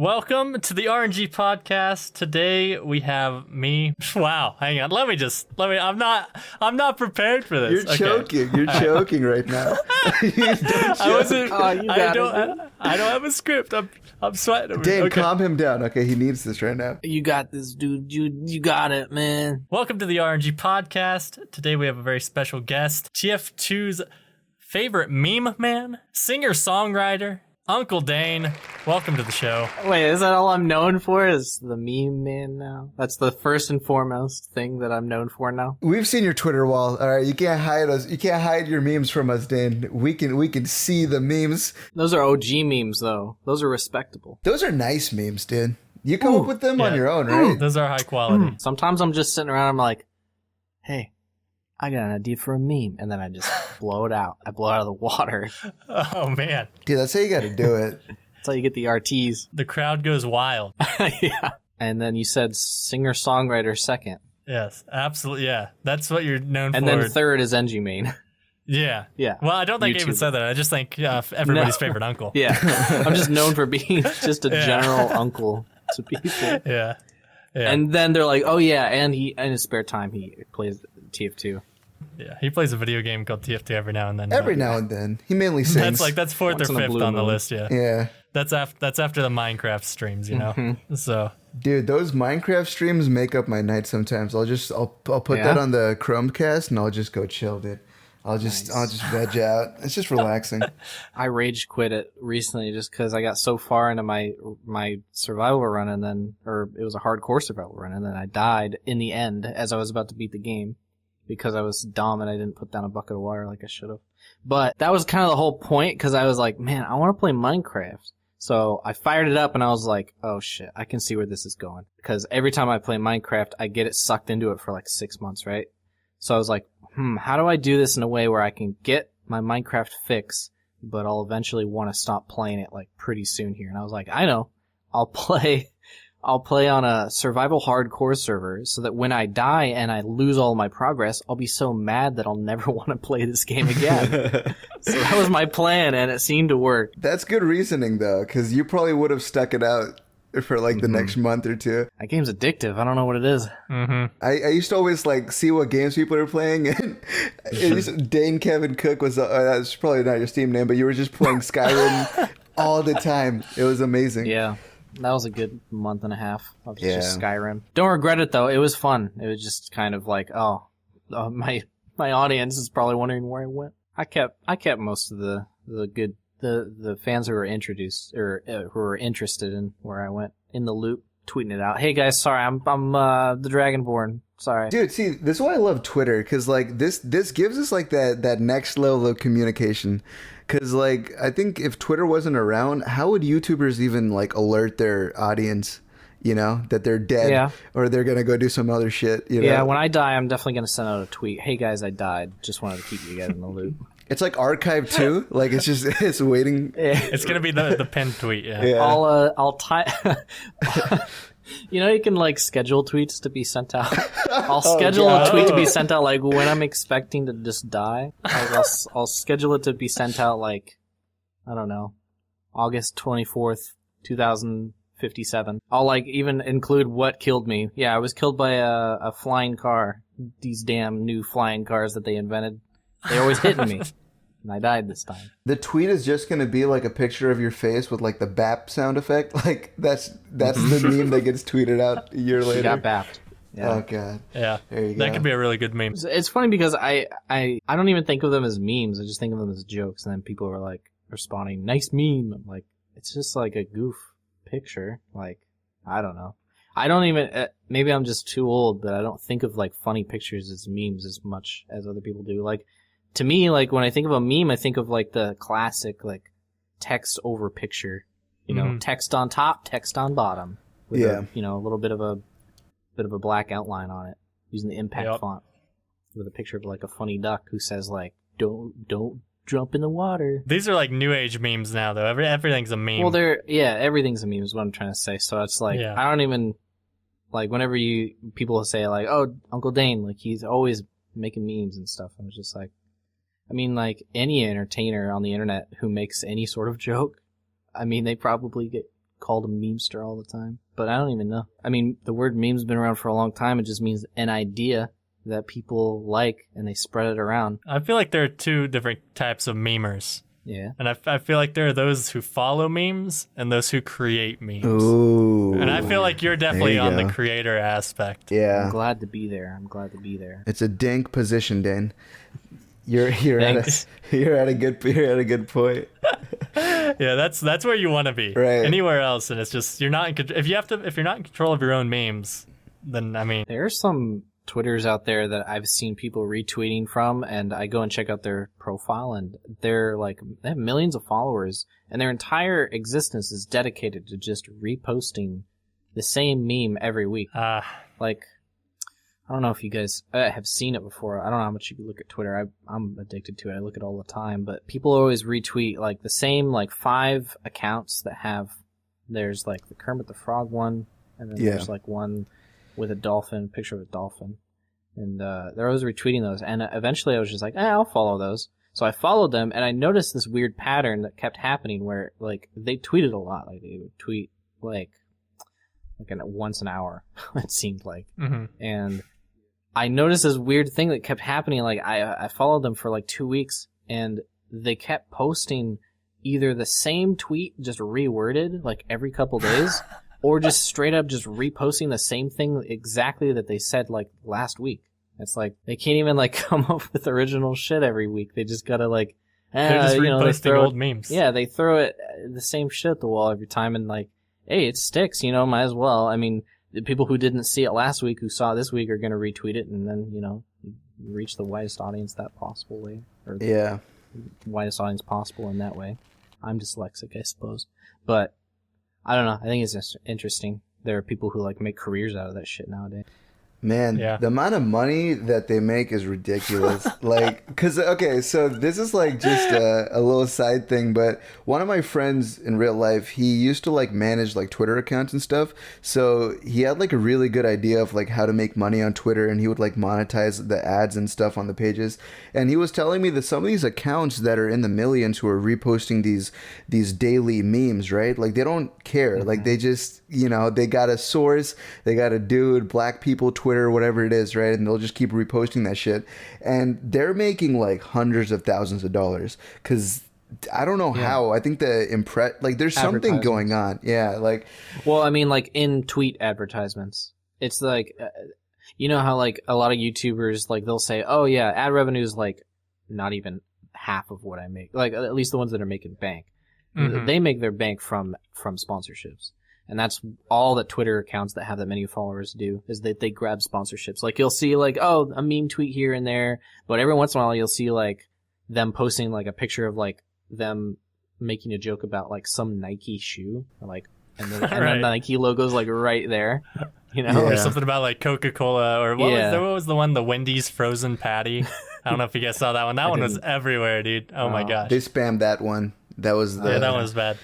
Welcome to the RNG podcast. Today we have me. Wow, hang on. Let me. I'm not prepared for this. You're choking. You're choking right now. I don't have a script. I'm sweating. Dane, calm him down. Okay, he needs this right now. You got this, dude. You got it, man. Welcome to the RNG podcast. Today we have a very special guest, TF2's favorite meme man, singer-songwriter, Uncle Dane. Welcome to the show. Wait, is that all I'm known for? Is the meme man now? That's the first and foremost thing that I'm known for now. We've seen your Twitter wall. All right, you can't hide us. You can't hide your memes from us, Dane. We can see the memes. Those are OG memes, though. Those are respectable. Those are nice memes, dude. You come up with them on your own, right? Those are high quality. Sometimes I'm just sitting around. I'm like, hey, I got an idea for a meme, and then I just blow it out. I blow it out of the water. Oh man, dude, that's how you got to do it. That's how you get the RTs. The crowd goes wild. Yeah. And then you said singer-songwriter second. Yes, absolutely. Yeah, that's what you're known for. And then third is NG main. Yeah. Yeah. Well, I don't think I even said that. I just think everybody's favorite uncle. Yeah. I'm just known for being just a general uncle to people. Yeah. And then they're like, oh yeah, and he in his spare time he plays TF2. Yeah, he plays a video game called TF2 every now and then. Every now and then. He mainly sings. That's fourth or fifth on the list, yeah. Yeah. That's after the Minecraft streams, you know. Mm-hmm. So, dude, those Minecraft streams make up my night sometimes. I'll put that on the Chromecast and I'll just go chill, dude. I'll just veg out. It's just relaxing. I rage quit it recently just because I got so far into my survival run it was a hardcore survival run, and then I died in the end as I was about to beat the game because I was dumb and I didn't put down a bucket of water like I should have. But that was kind of the whole point because I was like, man, I want to play Minecraft. So I fired it up and I was like, oh shit, I can see where this is going. Because every time I play Minecraft, I get it sucked into it for like 6 months, right? So I was like, how do I do this in a way where I can get my Minecraft fix, but I'll eventually want to stop playing it like pretty soon here? And I was like, I know, I'll play on a survival hardcore server so that when I die and I lose all my progress, I'll be so mad that I'll never want to play this game again. So that was my plan, and it seemed to work. That's good reasoning, though, because you probably would have stuck it out for like the next month or two. That game's addictive. I don't know what it is. Mm-hmm. I used to always like see what games people are playing, and Dane Kevin Cook was that's probably not your Steam name, but you were just playing Skyrim all the time. It was amazing. Yeah. That was a good month and a half of just Skyrim. Don't regret it though. It was fun. It was just kind of like, my audience is probably wondering where I went. I kept most of the good the fans who were introduced or who were interested in where I went in the loop, tweeting it out. Hey guys, sorry, I'm the Dragonborn. Sorry, dude. See, this is why I love Twitter, because like this gives us like that next level of communication. Because like I think if Twitter wasn't around, how would YouTubers even like alert their audience? You know, that they're dead or they're going to go do some other shit. You know? Yeah, when I die, I'm definitely going to send out a tweet. Hey guys, I died. Just wanted to keep you guys in the loop. It's like archive too. Like it's waiting. It's gonna be the pinned tweet. Yeah. I'll tie. You know, you can like schedule tweets to be sent out. I'll schedule a tweet to be sent out like when I'm expecting to just die. Like, I'll schedule it to be sent out like, I don't know, August 24th, 2057. I'll like even include what killed me. Yeah, I was killed by a flying car. These damn new flying cars that they invented. They're always hitting me. And I died this time. The tweet is just going to be like a picture of your face with like the BAP sound effect. Like that's the meme that gets tweeted out a year later. You got BAP'd. Yeah. Oh god. Yeah. There you go. That could be a really good meme. It's funny because I don't even think of them as memes. I just think of them as jokes. And then people are like responding, nice meme. I'm like, it's just like a goof picture. Like, I don't know. I don't even, maybe I'm just too old, but I don't think of like funny pictures as memes as much as other people do. Like, to me, like when I think of a meme, I think of like the classic like text over picture, you know, text on top, text on bottom, with a little bit of a black outline on it, using the impact font, with a picture of like a funny duck who says like, "Don't jump in the water." These are like new age memes now, though. Everything's a meme. Well, everything's a meme is what I'm trying to say. So it's like I don't even like whenever people say like, "Oh, Uncle Dane," like he's always making memes and stuff. I was just like. I mean, like, any entertainer on the internet who makes any sort of joke, I mean, they probably get called a memester all the time, but I don't even know. I mean, the word meme's been around for a long time. It just means an idea that people like, and they spread it around. I feel like there are two different types of memers. Yeah. And I feel like there are those who follow memes and those who create memes. Ooh. And I feel like you're definitely There you on go. the creator aspect. Yeah. I'm glad to be there. It's a dank position, Dan. You're Thanks. at a good point. Yeah, that's where you want to be. Right. Anywhere else, and it's just you're not if you're not in control of your own memes, then I mean, There are some Twitters out there that I've seen people retweeting from, and I go and check out their profile, and they're like, they have millions of followers, and their entire existence is dedicated to just reposting the same meme every week. Like, I don't know if you guys have seen it before. I don't know how much you look at Twitter. I'm addicted to it. I look at it all the time. But people always retweet like the same like 5 accounts that have. There's like the Kermit the Frog one, and then there's like one with a dolphin, picture of a dolphin, and they're always retweeting those. And eventually, I was just like, I'll follow those. So I followed them, and I noticed this weird pattern that kept happening, where like they tweeted a lot. Like they would tweet like once an hour. It seemed like, and I noticed this weird thing that kept happening. Like I followed them for like 2 weeks, and they kept posting either the same tweet just reworded like every couple days, or just straight up just reposting the same thing exactly that they said like last week. It's like they can't even like come up with original shit every week. They just gotta like they're just reposting old memes. Yeah, they throw it the same shit at the wall every time, and like, hey, it sticks. Might as well. I mean, the people who didn't see it last week, who saw it this week, are gonna retweet it, and then you reach the widest audience that possible way, or the widest audience possible in that way. I'm dyslexic, I suppose, but I don't know. I think it's just interesting. There are people who like make careers out of that shit nowadays. Man, the amount of money that they make is ridiculous. So this is like just a little side thing, but one of my friends in real life, he used to like manage like Twitter accounts and stuff. So he had like a really good idea of like how to make money on Twitter, and he would like monetize the ads and stuff on the pages. And he was telling me that some of these accounts that are in the millions who are reposting these daily memes, right? Like they don't care. Mm-hmm. Like they just, they got a source, they got a dude, black people, Twitter, whatever it is, right? And they'll just keep reposting that shit, and they're making like hundreds of thousands of dollars, because I don't know how. I think there's something going on. Yeah, like, well, I mean, like in tweet advertisements, it's like, how like a lot of YouTubers, like they'll say, oh yeah, ad revenue is like not even half of what I make. Like at least the ones that are making bank, they make their bank from sponsorships. And that's all that Twitter accounts that have that many followers do, is that they grab sponsorships. Like you'll see like, oh, a meme tweet here and there, but every once in a while you'll see like them posting like a picture of like them making a joke about like some Nike shoe, like, and then the Nike logo's like right there, or something about like Coca-Cola, or what was the one, the Wendy's frozen patty? I don't know if you guys saw that one. That one was everywhere, dude. Oh my gosh. They spammed that one. That was that one was bad.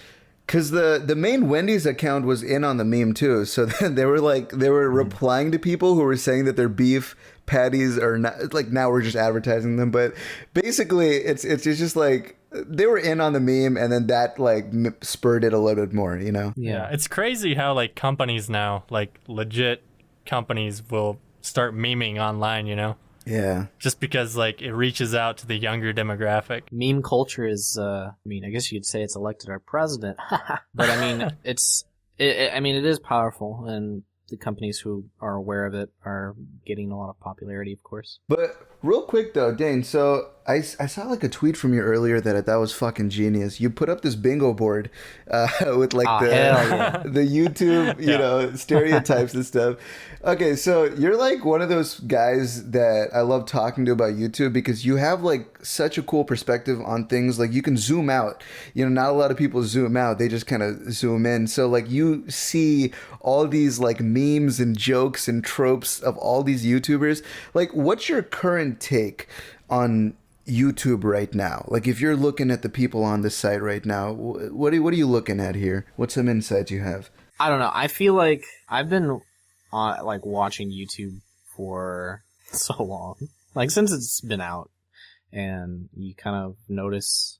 Because the main Wendy's account was in on the meme too, so they were replying to people who were saying that their beef patties are not, like, now we're just advertising them, but basically it's just like they were in on the meme, and then that like spurred it a little bit more, Yeah, it's crazy how like companies now, like legit companies, will start memeing online, Yeah. Just because like it reaches out to the younger demographic. Meme culture is, I guess you'd say it's elected our president. But I mean, it is powerful, and the companies who are aware of it are getting a lot of popularity, of course. But real quick though, Dane, so I saw like a tweet from you earlier that I thought was fucking genius. You put up this bingo board with like the YouTube, stereotypes and stuff. Okay, so you're like one of those guys that I love talking to about YouTube, because you have like such a cool perspective on things. Like you can zoom out. Not a lot of people zoom out. They just kind of zoom in. So like you see all these like memes and jokes and tropes of all these YouTubers. Like, what's your current take on YouTube right now? Like, if you're looking at the people on this site right now, what are you looking at here? What's some insights you have? I don't know. I feel like I've been like watching YouTube for so long, like since it's been out, and you kind of notice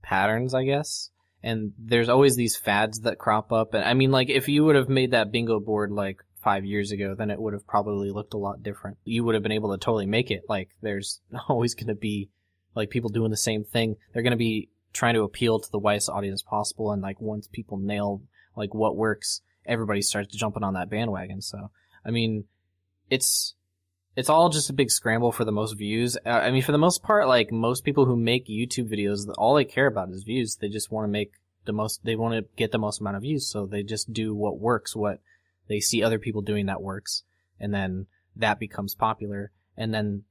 patterns, I guess. And there's always these fads that crop up. And I mean, like, if you would have made that bingo board like 5 years ago, then it would have probably looked a lot different. You would have been able to totally make it. Like, there's always going to be like people doing the same thing. They're going to be trying to appeal to the widest audience possible. And like, once people nail like what works, everybody starts jumping on that bandwagon. So, I mean, it's all just a big scramble for the most views. I mean, for the most part, like most people who make YouTube videos, all they care about is views. They just want to make they want to get the most amount of views. So they just do what works, what they see other people doing that works. And then that becomes popular. And then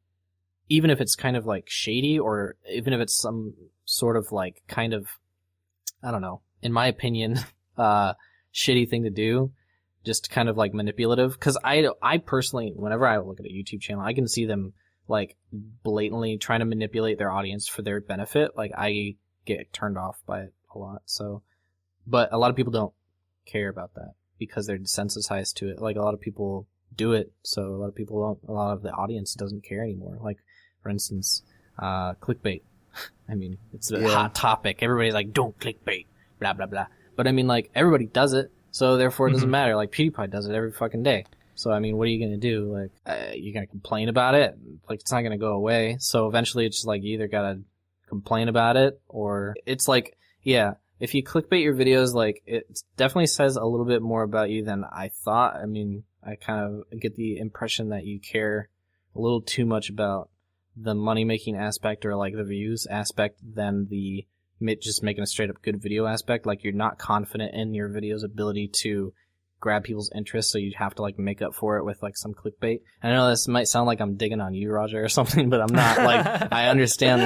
even if it's kind of like shady, or even if it's some sort of like kind of, I don't know, in my opinion, shitty thing to do, just kind of like manipulative. Because I personally, whenever I look at a YouTube channel, I can see them like blatantly trying to manipulate their audience for their benefit. Like, I get turned off by it a lot. So, but a lot of people don't care about that because they're desensitized to it. Like, a lot of people do it, so a lot of the audience doesn't care anymore. Like, for instance, clickbait. I mean, it's a hot topic. Everybody's like, don't clickbait, blah, blah, blah. But I mean, like, everybody does it, so therefore it doesn't matter. Like, PewDiePie does it every fucking day. So, I mean, what are you going to do? Like, you're going to complain about it? Like, it's not going to go away. So eventually it's just like, you either got to complain about it, or it's like, yeah, if you clickbait your videos, like, it definitely says a little bit more about you than I thought. I mean, I kind of get the impression that you care a little too much about the money-making aspect or, like, the views aspect than the just making a straight-up good video aspect. Like, you're not confident in your video's ability to grab people's interest, so you have to, like, make up for it with, like, some clickbait. I know this might sound like I'm digging on you, Roger, or something, but I'm not. Like, I understand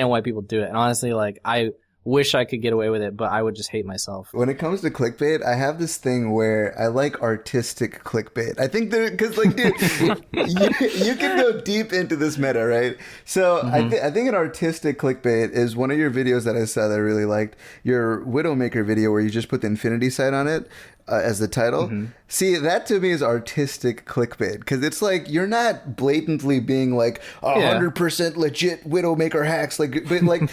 why people do it. And honestly, like, I wish I could get away with it, but I would just hate myself. When it comes to clickbait, I have this thing where I like artistic clickbait. I think because, like, dude, you can go deep into this meta, right? So I think an artistic clickbait is one of your videos that I saw that I really liked. Your Widowmaker video where you just put the infinity sign on it as the title. See, that to me is artistic clickbait, because it's like you're not blatantly being like 100% legit Widowmaker hacks, like, but like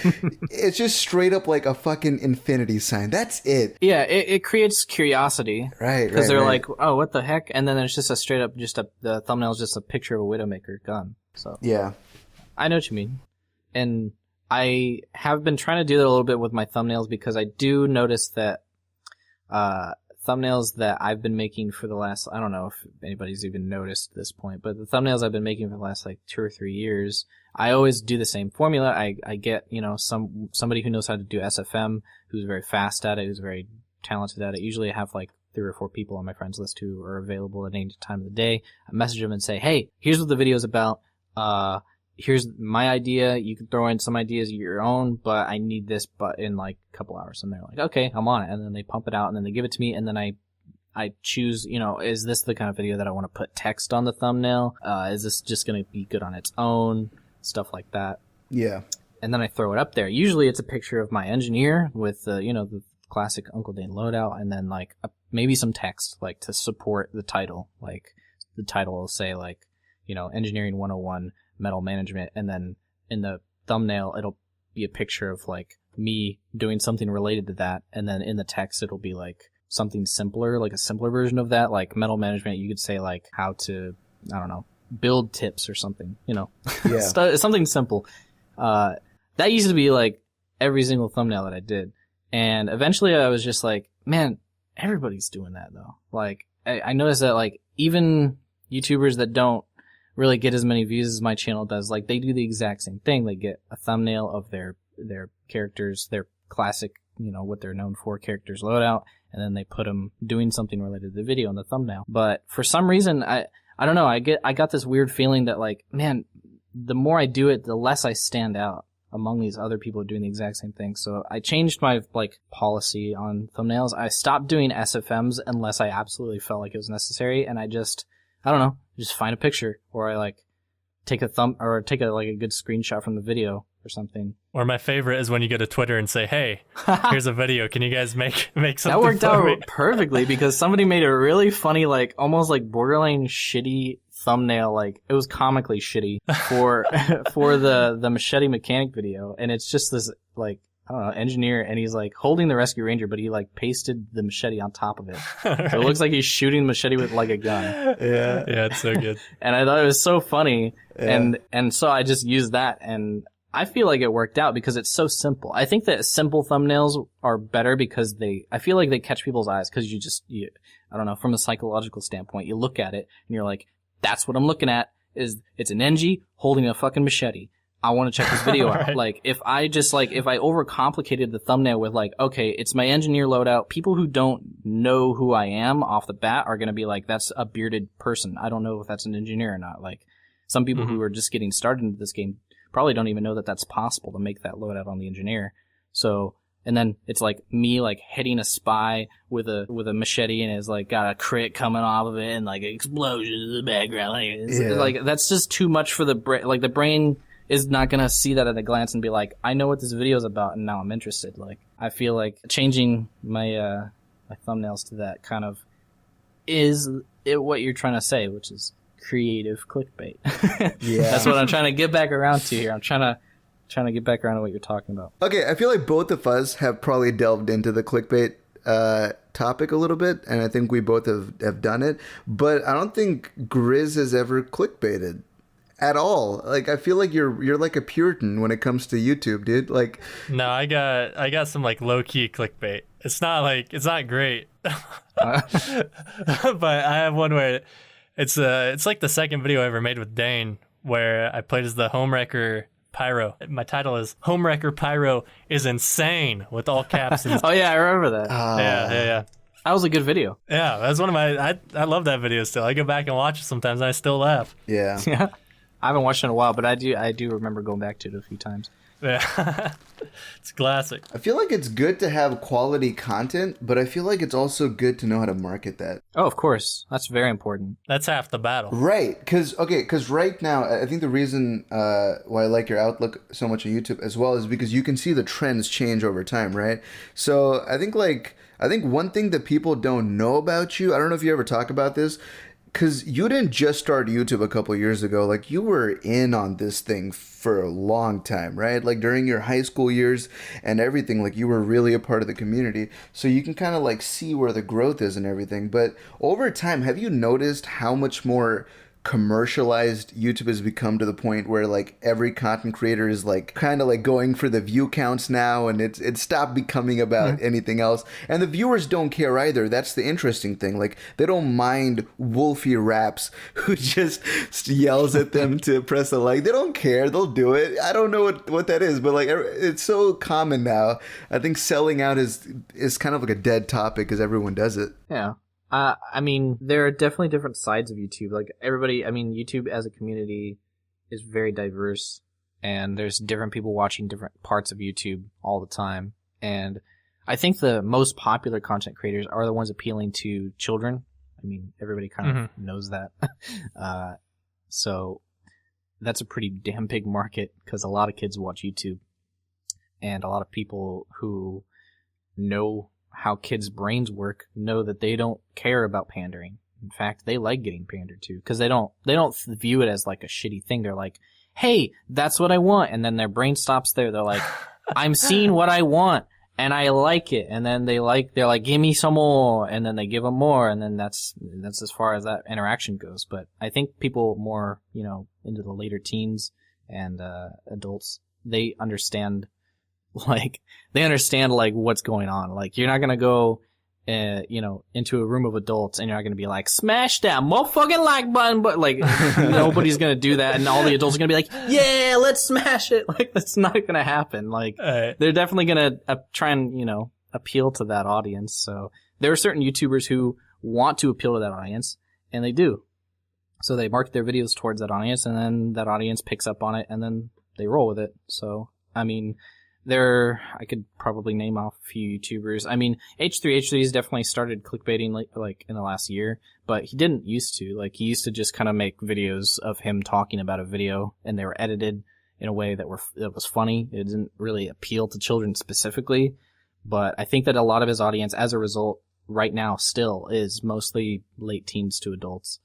it's just straight up like a fucking infinity sign. That's it. Yeah, it creates curiosity, right? Because they're like, oh, what the heck? And then it's just a straight up, the thumbnail is just a picture of a Widowmaker gun. So yeah, I know what you mean, and I have been trying to do that a little bit with my thumbnails, because I do notice that thumbnails that I've been making for the last, I don't know if anybody's even noticed at this point, but the thumbnails I've been making for the last like 2 or 3 years, I always do the same formula. I get, somebody who knows how to do SFM, who's very fast at it, who's very talented at it. Usually I have like 3 or 4 people on my friends list who are available at any time of the day. I message them and say, hey, here's what the video is about. Here's my idea. You can throw in some ideas of your own, but I need this but in like a couple hours. And they're like, okay, I'm on it. And then they pump it out and then they give it to me. And then I choose, is this the kind of video that I want to put text on the thumbnail? Is this just going to be good on its own? Stuff like that. Yeah. And then I throw it up there. Usually it's a picture of my engineer with, the classic Uncle Dane loadout, and then like maybe some text like to support the title. Like the title will say like, Engineering 101. Metal management, and then in the thumbnail it'll be a picture of like me doing something related to that, and then in the text it'll be like something simpler, like a simpler version of that, like metal management. You could say like how to, I don't know, build tips or something, yeah. Something simple. That used to be like every single thumbnail that I did, and eventually I was just like, man, everybody's doing that though. Like I noticed that like even YouTubers that don't really get as many views as my channel does, like they do the exact same thing. They get a thumbnail of their characters, their classic, what they're known for, characters loadout, and then they put them doing something related to the video in the thumbnail. But for some reason, I don't know, I got this weird feeling that like, man, the more I do it, the less I stand out among these other people doing the exact same thing. So I changed my like policy on thumbnails. I stopped doing SFMs unless I absolutely felt like it was necessary, and I don't know, just find a picture, or I like take a good screenshot from the video or something. Or my favorite is when you go to Twitter and say, hey, here's a video. Can you guys make something? That worked out me? Perfectly, because somebody made a really funny, like almost like borderline shitty thumbnail. Like it was comically shitty for the machete mechanic video. And it's just this like, I don't know, engineer, and he's like holding the rescue ranger, but he like pasted the machete on top of it. Right. So it looks like he's shooting the machete with like a gun. Yeah. Yeah, it's so good. And I thought it was so funny. Yeah. And so I just used that, and I feel like it worked out because it's so simple. I think that simple thumbnails are better because I feel like they catch people's eyes because I don't know, from a psychological standpoint, you look at it and you're like, that's what I'm looking at, it's an NG holding a fucking machete. I want to check this video out. Right. Like, if I overcomplicated the thumbnail with like, okay, it's my engineer loadout, people who don't know who I am off the bat are going to be like, that's a bearded person. I don't know if that's an engineer or not. Like, some people who are just getting started into this game probably don't even know that that's possible to make that loadout on the engineer. So, and then it's like me like hitting a spy with a machete and it's like got a crit coming off of it and like an explosion in the background. Like that's just too much for the brain. Like the brain is not going to see that at a glance and be like, I know what this video is about and now I'm interested. Like, I feel like changing my thumbnails to that kind of is what you're trying to say, which is creative clickbait. Yeah. That's what I'm trying to get back around to here. I'm trying to get back around to what you're talking about. Okay, I feel like both of us have probably delved into the clickbait topic a little bit, and I think we both have done it, but I don't think Grizz has ever clickbaited at all. Like, I feel like you're like a Puritan when it comes to YouTube, dude. Like, No, I got some like low key clickbait. It's not great, but I have one where it's like the second video I ever made with Dane, where I played as the Homewrecker Pyro. My title is Homewrecker Pyro is insane with all caps. And Oh yeah, I remember that. yeah. That was a good video. Yeah, that's one of my. I love that video still. I go back and watch it sometimes, and I still laugh. yeah. Yeah. I haven't watched it in a while, but I do remember going back to it a few times. Yeah, it's classic. I feel like it's good to have quality content, but I feel like it's also good to know how to market that. Oh, of course. That's very important. That's half the battle. Right, because right now, I think the reason why I like your outlook so much on YouTube as well is because you can see the trends change over time, right? So I think one thing that people don't know about you, I don't know if you ever talk about this, because you didn't just start YouTube a couple years ago. Like, you were in on this thing for a long time, right? Like, during your high school years and everything, like, you were really a part of the community. So you can kind of, like, see where the growth is and everything. But over time, have you noticed how much more commercialized YouTube has become to the point where, like, every content creator is, like, kind of, like, going for the view counts now, and it's stopped becoming about anything else, and the viewers don't care either. That's the interesting thing. Like, they don't mind Wolfie Raps who just yells at them to press a like. They don't care. They'll do it. I don't know what that is, but, like, it's so common now. I think selling out is kind of like a dead topic because everyone does it. Yeah. I mean, there are definitely different sides of YouTube. Like, YouTube as a community is very diverse, and there's different people watching different parts of YouTube all the time. And I think the most popular content creators are the ones appealing to children. I mean, everybody kind of knows that. So that's a pretty damn big market because a lot of kids watch YouTube, and a lot of people who know how kids' brains work know that they don't care about pandering. In fact, they like getting pandered to because they don't view it as like a shitty thing. They're like, hey, that's what I want. And then their brain stops there. They're like, I'm seeing what I want and I like it. And then they're like, give me some more. And then they give them more. And then that's as far as that interaction goes. But I think people more, into the later teens and adults, they understand what's going on. Like, you're not going to go, into a room of adults and you're not going to be like, smash that motherfucking like button. But like, nobody's going to do that. And all the adults are going to be like, yeah, let's smash it. Like, that's not going to happen. Like, they're definitely going to try and, appeal to that audience. So there are certain YouTubers who want to appeal to that audience, and they do. So they market their videos towards that audience, and then that audience picks up on it, and then they roll with it. So, I mean, I could probably name off a few YouTubers. I mean, H3 has definitely started clickbaiting like in the last year, but he didn't used to. Like, he used to just kind of make videos of him talking about a video, and they were edited in a way that was funny. It didn't really appeal to children specifically, but I think that a lot of his audience, as a result, right now still is mostly late teens to adults.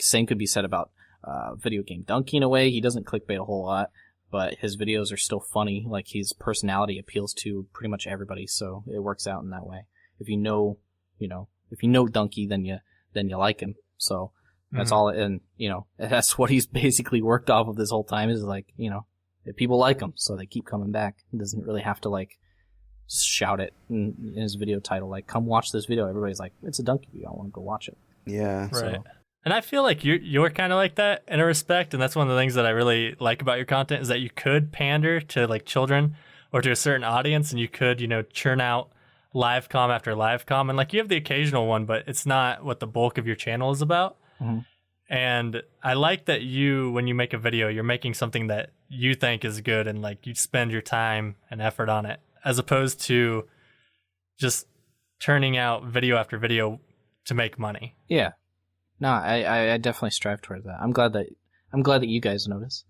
Same could be said about video game Donkey in a way. He doesn't clickbait a whole lot. but his videos are still funny. Like, his personality appeals to pretty much everybody, so it works out in that way. If you know Donkey, then you like him. So that's all, and that's what he's basically worked off of this whole time, is like, if people like him, so they keep coming back. He doesn't really have to like shout it in his video title, like, come watch this video. Everybody's like, it's a Donkey video, I want to go watch it. Yeah. Right. So, and I feel like you're kind of like that in a respect, and that's one of the things that I really like about your content, is that you could pander to like children or to a certain audience, and you could, churn out live com after live com, and like you have the occasional one, but it's not what the bulk of your channel is about. mm-hmm. And I like that when you make a video, you're making something that you think is good, and like you spend your time and effort on it, as opposed to just turning out video after video to make money. Yeah. No, I definitely strive towards that. I'm glad that you guys notice.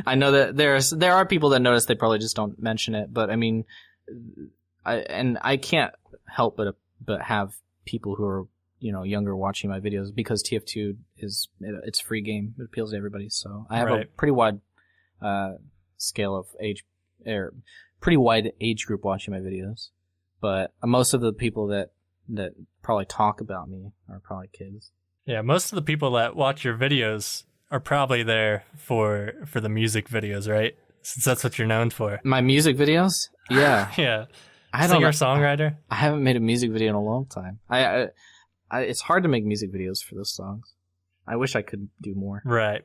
I know that there are people that notice, they probably just don't mention it, but I mean, I can't help but have people who are, younger watching my videos, because TF2 it's a free game. It appeals to everybody. So I have a pretty wide scale of age, or pretty wide age group watching my videos. But most of the people that probably talk about me are probably kids. Yeah, most of the people that watch your videos are probably there for the music videos, right? Since that's what you're known for. My music videos? Yeah. Yeah. Singer-songwriter? I haven't made a music video in a long time. It's hard to make music videos for those songs. I wish I could do more. Right.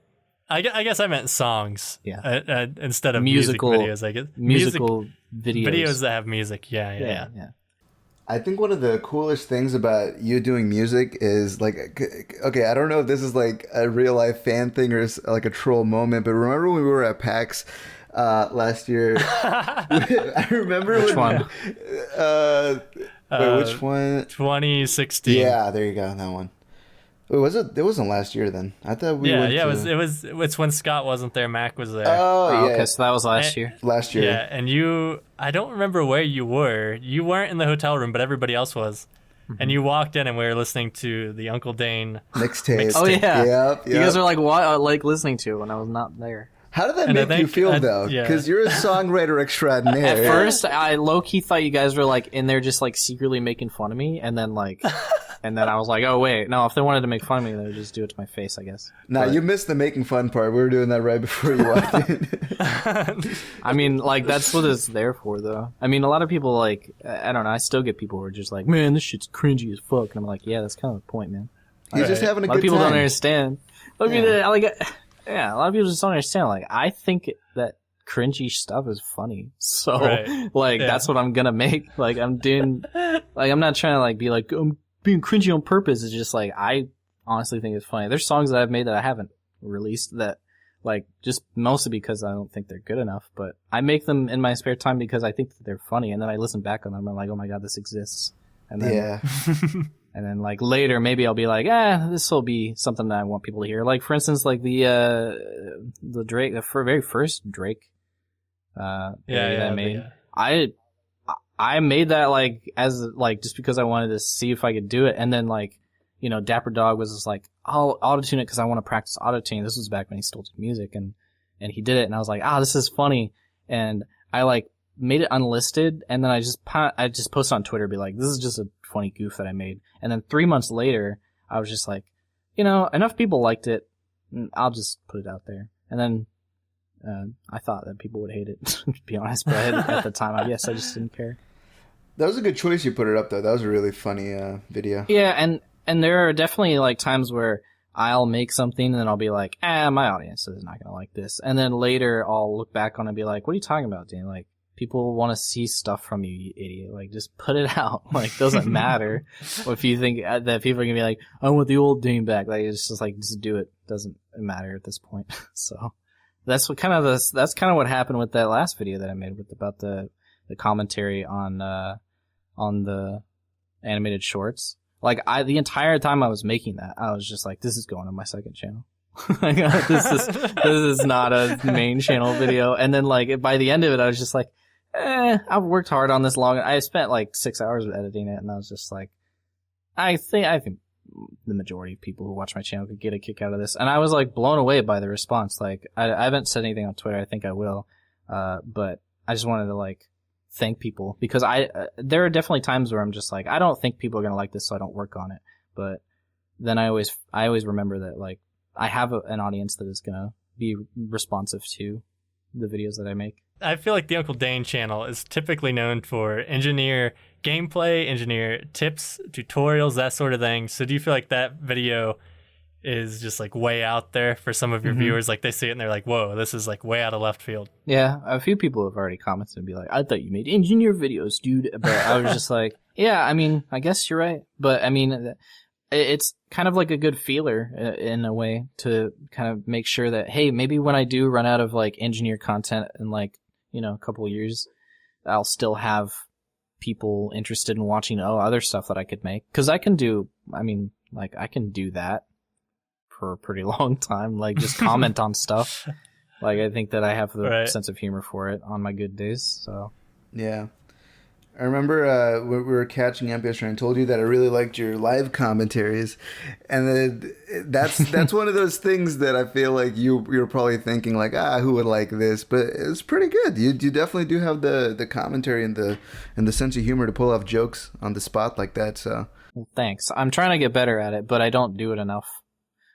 I guess I meant songs. Yeah. Instead of musical videos, I guess. Musical videos. Videos that have music. Yeah. I think one of the coolest things about you doing music is like, okay, I don't know if this is like a real life fan thing or like a troll moment, but remember when we were at PAX last year? I remember which one? Wait, which one? 2016. Yeah, there you go, that one. Wait, was it? It wasn't last year then. I thought we. It's when Scott wasn't there. Mac was there. Oh, yeah. Okay, so that was last year. Last year. Yeah, and I don't remember where you were. You weren't in the hotel room, but everybody else was. Mm-hmm. And you walked in, and we were listening to the Uncle Dane mixtape. Oh yeah. Yep. You guys were like, what? I like listening to when I was not there. How did that make you feel, though? Because you're a songwriter extraordinaire. At first, I low-key thought you guys were, like, in there just, like, secretly making fun of me, and then, like... And then I was like, oh, wait. No, if they wanted to make fun of me, they would just do it to my face, I guess. Nah, you missed the making fun part. We were doing that right before you walked in. I mean, like, that's what it's there for, though. I mean, a lot of people, like... I don't know. I still get people who are just like, man, this shit's cringy as fuck. And I'm like, yeah, that's kind of the point, man. You're just having a good time. A lot of people don't understand. I mean, yeah, a lot of people just don't understand. Like, I think that cringy stuff is funny. So, that's what I'm gonna make. Like, I'm doing, like, I'm not trying to, like, be like, I'm being cringy on purpose. It's just, like, I honestly think it's funny. There's songs that I've made that I haven't released that, like, just mostly because I don't think they're good enough. But I make them in my spare time because I think that they're funny. And then I listen back on them and I'm like, oh my god, this exists. And then, and then, like, later, maybe I'll be like, this will be something that I want people to hear. Like, for instance, like, the Drake, the very first Drake, that I made. I made that, like, as, like, just because I wanted to see if I could do it. And then, like, Dapper Dog was just like, I'll auto-tune it because I want to practice auto-tune. This was back when he still did music. And he did it. And I was like, this is funny. And I, like, made it unlisted, and then I just posted on Twitter, be like, this is just a funny goof that I made. And then 3 months later, I was just like, enough people liked it, I'll just put it out there. And then I thought that people would hate it, to be honest, but at the time, I guess I just didn't care. That was a good choice you put it up, though. That was a really funny video. Yeah, and there are definitely, like, times where I'll make something and then I'll be like, my audience is not gonna like this. And then later I'll look back on it and be like, what are you talking about, Dan? Like, people want to see stuff from you, you idiot. Like, just put it out. Like, doesn't matter if you think that people are gonna be like, I want the old Dane back. Like, it's just like, just do it. Doesn't matter at this point. So that's what what happened with that last video that I made about the commentary on the animated shorts. Like, the entire time I was making that, I was just like, this is going on my second channel. Like, this is not a main channel video. And then, like, by the end of it, I was just like, I've worked hard on this long. I spent like 6 hours editing it, and I was just like, I think the majority of people who watch my channel could get a kick out of this. And I was like blown away by the response. Like I haven't said anything on Twitter. I think I will. But I just wanted to like thank people because there are definitely times where I'm just like, I don't think people are going to like this, so I don't work on it. But then I always remember that like I have an audience that is going to be responsive to the videos that I make. I feel like the Uncle Dane channel is typically known for engineer gameplay, engineer tips, tutorials, that sort of thing. So do you feel like that video is just like way out there for some of your viewers? Like they see it and they're like, whoa, this is like way out of left field. Yeah, a few people have already commented and be like, I thought you made engineer videos, dude. But I was just like, yeah, I mean, I guess you're right. But I mean, it's kind of like a good feeler in a way to kind of make sure that, hey, maybe when I do run out of like engineer content in like, you know, a couple of years, I'll still have people interested in watching other stuff that I could make. Cause I can do that for a pretty long time. Like just comment on stuff. Like I think that I have the sense of humor for it on my good days. So yeah. I remember when we were catching up yesterday, I told you that I really liked your live commentaries, and then that's one of those things that I feel like you're probably thinking like, who would like this? But it's pretty good. You definitely do have the commentary and the sense of humor to pull off jokes on the spot like that. So well, thanks. I'm trying to get better at it, but I don't do it enough.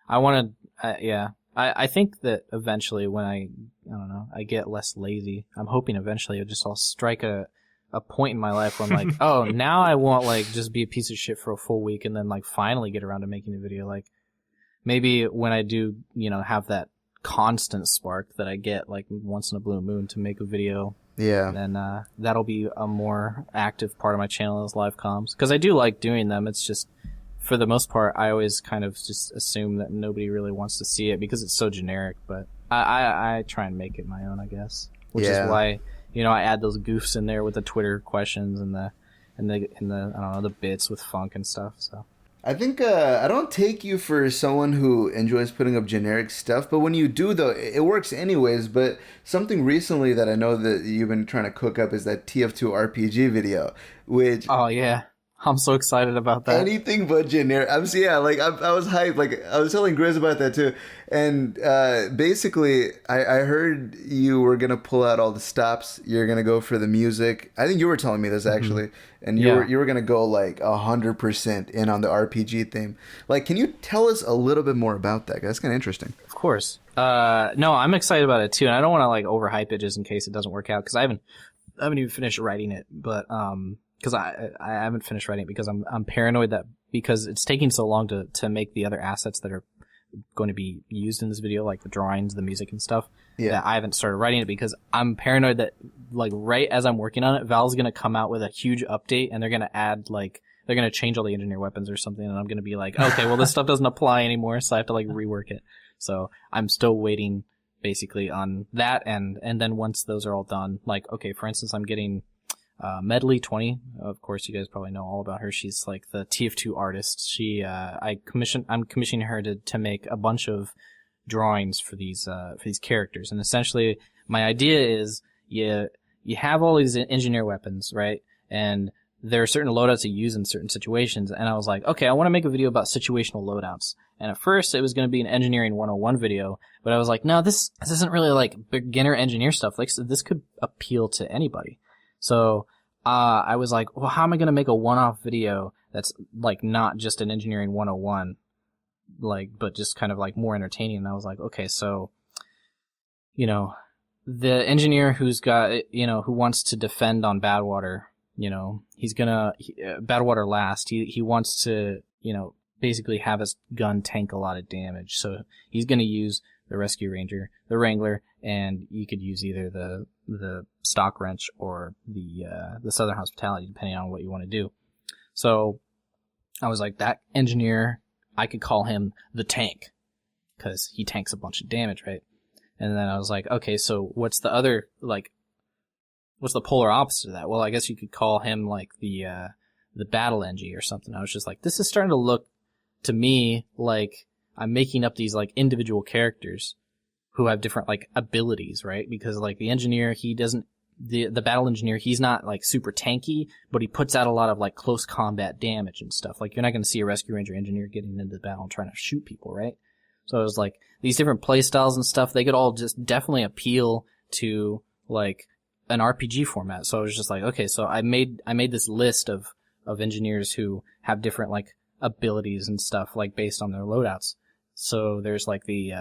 I want to, I think that eventually when I get less lazy. I'm hoping eventually I'll strike a point in my life where I'm like, oh, now I won't like just be a piece of shit for a full week and then like finally get around to making a video. Like maybe when I do, have that constant spark that I get like once in a blue moon to make a video. Yeah. Then that'll be a more active part of my channel as live comms. Because I do like doing them. It's just, for the most part, I always kind of just assume that nobody really wants to see it because it's so generic. But I try and make it my own, I guess. Which is why... I add those goofs in there with the Twitter questions and the I don't know, the bits with funk and stuff. So I think I don't take you for someone who enjoys putting up generic stuff, but when you do though, it works anyways. But something recently that I know that you've been trying to cook up is that TF2 RPG video, which I'm so excited about that. Anything but generic. I was hyped. Like I was telling Grizz about that too. And basically, I heard you were gonna pull out all the stops. You're gonna go for the music. I think you were telling me this actually, and you were gonna go like 100% in on the RPG theme. Like, can you tell us a little bit more about that? That's kind of interesting. Of course. No, I'm excited about it too, and I don't want to like overhype it just in case it doesn't work out because I haven't even finished writing it, but because I haven't finished writing it because I'm paranoid that because it's taking so long to make the other assets that are going to be used in this video, like the drawings, the music and stuff, that I haven't started writing it because I'm paranoid that like right as I'm working on it, Valve's going to come out with a huge update and they're going to add they're going to change all the engineer weapons or something and I'm going to be like, okay, well this stuff doesn't apply anymore, so I have to like rework it. So I'm still waiting basically on that and then once those are all done, like, okay, for instance, I'm getting Medley 20, of course, you guys probably know all about her. She's like the TF2 artist. I'm commissioning her to make a bunch of drawings for these characters. And essentially, my idea is you have all these engineer weapons, right? And there are certain loadouts you use in certain situations. And I was like, okay, I want to make a video about situational loadouts. And at first, it was going to be an engineering 101 video, but I was like, no, this isn't really like beginner engineer stuff. Like, so this could appeal to anybody. So, I was like, well, how am I going to make a one-off video that's like not just an engineering 101, like, but just kind of like more entertaining? And I was like, okay, so, the engineer who's got, who wants to defend on Badwater, he's gonna, Badwater last, he wants to, basically have his gun tank a lot of damage. So he's gonna use the Rescue Ranger, the Wrangler, and you could use either the stock wrench or the Southern Hospitality, depending on what you want to do. So I was like, that engineer, I could call him the tank because he tanks a bunch of damage, right? And then I was like, okay, so what's the other, like, what's the polar opposite of that? Well, I guess you could call him like the battle engie or something. I was just like, this is starting to look to me like I'm making up these like individual characters who have different like abilities, right? Because like the engineer, he doesn't the battle engineer, he's not like super tanky, but he puts out a lot of like close combat damage and stuff. Like you're not going to see a rescue ranger engineer getting into the battle and trying to shoot people, right? So it was like these different play styles and stuff, they could all just definitely appeal to like an RPG format. So I was just like, okay, so I made this list of engineers who have different like abilities and stuff like based on their loadouts. So there's like the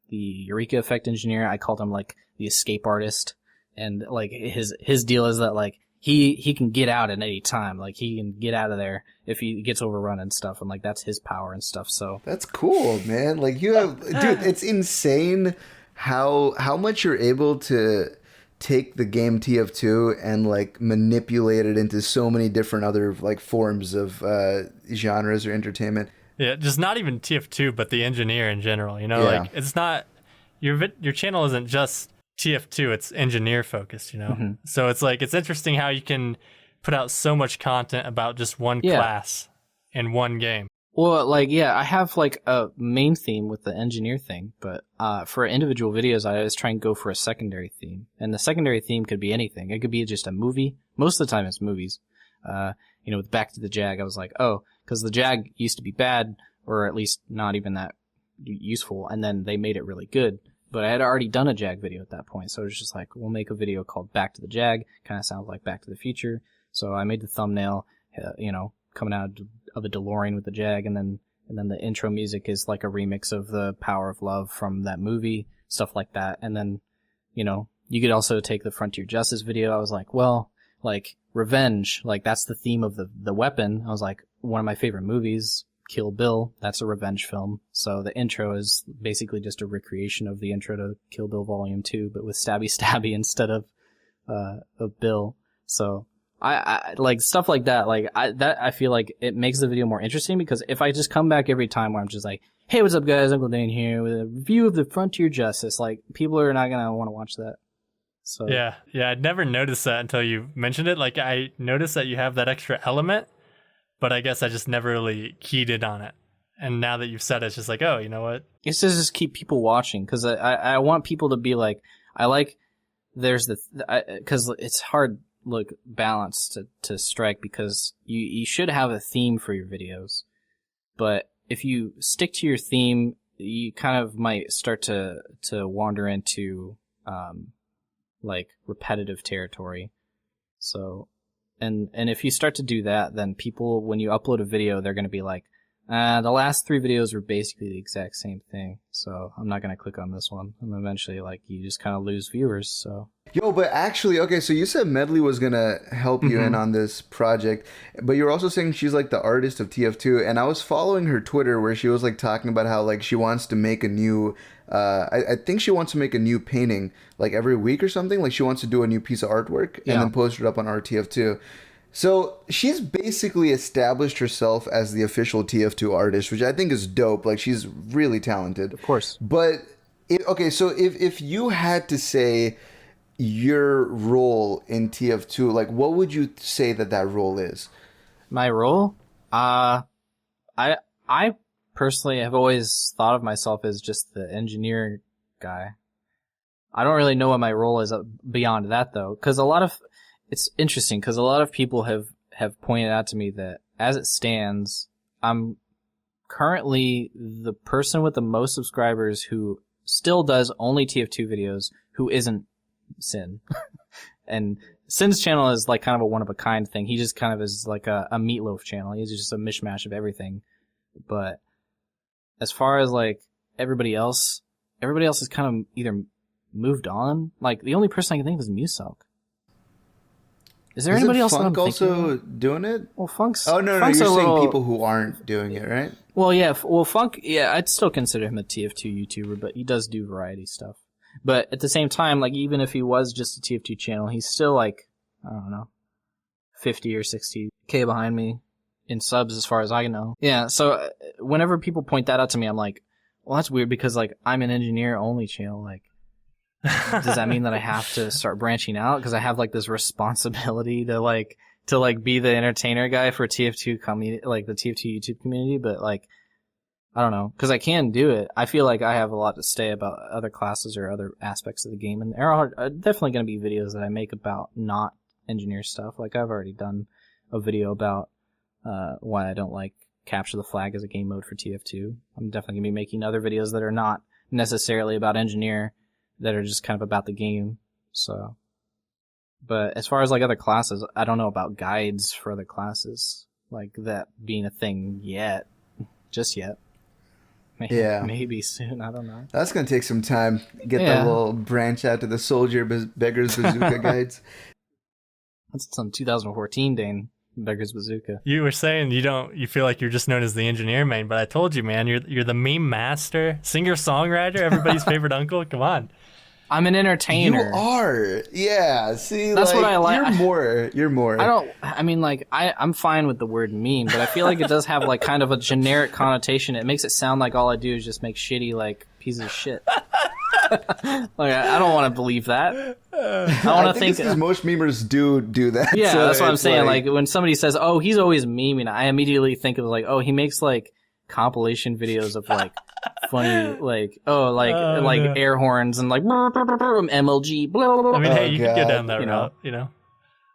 Eureka Effect engineer. I called him like the escape artist, and like his deal is that like he can get out at any time. Like he can get out of there if he gets overrun and stuff, and like that's his power and stuff. So that's cool, man. Like you have, dude, it's insane how much you're able to take the game TF2 and like manipulate it into so many different other like forms of genres or entertainment. Yeah, just not even TF2, but the engineer in general. You know, like it's not your channel isn't just TF2; it's engineer focused. You know, Mm-hmm. so it's like it's interesting how you can put out so much content about just one class in one game. Well, like, yeah, I have like a main theme with the engineer thing, but for individual videos, I always try and go for a secondary theme. And the secondary theme could be anything. It could be just a movie. Most of the time it's movies. You know, with Back to the Jag, I was like, oh, because the Jag used to be bad, or at least not even that useful, and then they made it really good. But I had already done a Jag video at that point, so it was just like, we'll make a video called Back to the Jag. Kind of sounds like Back to the Future. So I made the thumbnail, you know, coming out of a DeLorean with the Jag, and then the intro music is like a remix of the Power of Love from that movie, stuff like that. And then, you know, you could also take the Frontier Justice video. I was like, well, like revenge, like that's the theme of the weapon. I was like, one of my favorite movies, Kill Bill, that's a revenge film. So the intro is basically just a recreation of the intro to Kill Bill Volume 2, but with Stabby Stabby instead of Bill. So I like stuff like that. Like I feel like it makes the video more interesting, because if I just come back every time where I'm just like, hey, what's up guys, Uncle Dane here with a review of the Frontier Justice, like people are not gonna want to watch that. So yeah, I'd never noticed that until you mentioned it. Like I noticed that you have that extra element, but I guess I just never really keyed in on it. And now that you've said it, it's just like, oh, you know what? It's to just keep people watching, because I want people to be like, I like, there's because it's hard, look, balance to strike, because you should have a theme for your videos, but if you stick to your theme, you kind of might start to wander into like repetitive territory. So and if you start to do that, then people, when you upload a video, they're going to be like, the last 3 videos were basically the exact same thing, so I'm not going to click on this one. And eventually, like, you just kind of lose viewers, so. Yo, but actually, okay, so you said Medley was going to help you in on this project, but you're also saying she's like the artist of TF2, and I was following her Twitter where she was like talking about how like she wants to make a new, I think she wants to make a new painting like every week or something. Like she wants to do a new piece of artwork and then post it up on RTF2. So she's basically established herself as the official TF2 artist, which I think is dope. Like she's really talented. Of course. But, okay, so if you had to say your role in TF2, like what would you say that role is? My role? I personally have always thought of myself as just the engineer guy. I don't really know what my role is beyond that, though, because it's interesting, because a lot of people have pointed out to me that as it stands, I'm currently the person with the most subscribers who still does only TF2 videos, who isn't Sin. And Sin's channel is like kind of a one-of-a-kind thing. He just kind of is like a meatloaf channel. He's just a mishmash of everything. But as far as like everybody else has kind of either moved on. Like the only person I can think of is Muselk. Is there anybody else that I'm Funk thinking also of? doing it? Well, Funk's... Oh, no, Funk's you're a saying little... people who aren't doing it, right? Well, yeah. Well, Funk, yeah, I'd still consider him a TF2 YouTuber, but he does do variety stuff. But at the same time, like, even if he was just a TF2 channel, he's still, like, I don't know, 50 or 60K behind me in subs as far as I know. Yeah, so whenever people point that out to me, I'm like, well, that's weird, because, like, I'm an engineer-only channel, like, does that mean that I have to start branching out? Because I have like this responsibility to be the entertainer guy for TF2 community, like the TF2 YouTube community. But like, I don't know, because I can do it. I feel like I have a lot to say about other classes or other aspects of the game, and there are definitely going to be videos that I make about not engineer stuff. Like I've already done a video about why I don't like capture the flag as a game mode for TF2. I'm definitely going to be making other videos that are not necessarily about engineer, that are just kind of about the game. So, but as far as like other classes, I don't know about guides for other classes, like that being a thing just yet. Maybe soon. I don't know. That's gonna take some time. Get that little branch out to the soldier beggar's bazooka guides. That's some 2014 Dane beggar's bazooka. You were saying you feel like you're just known as the engineer main, but I told you, man, you're the meme master, singer songwriter, everybody's favorite uncle. Come on. I'm an entertainer. You are. Yeah. See, that's what I like. You're more. I'm fine with the word meme, but I feel like it does have like kind of a generic connotation. It makes it sound like all I do is just make shitty like pieces of shit. Like I don't want to believe that. I want to think because most memers do that. Yeah, so that's what I'm saying. Like when somebody says, "Oh, he's always memeing," I immediately think of like, "Oh, he makes like compilation videos of like funny like air horns and like MLG." Blah, blah, blah. I mean, hey, you could go down that route, you know.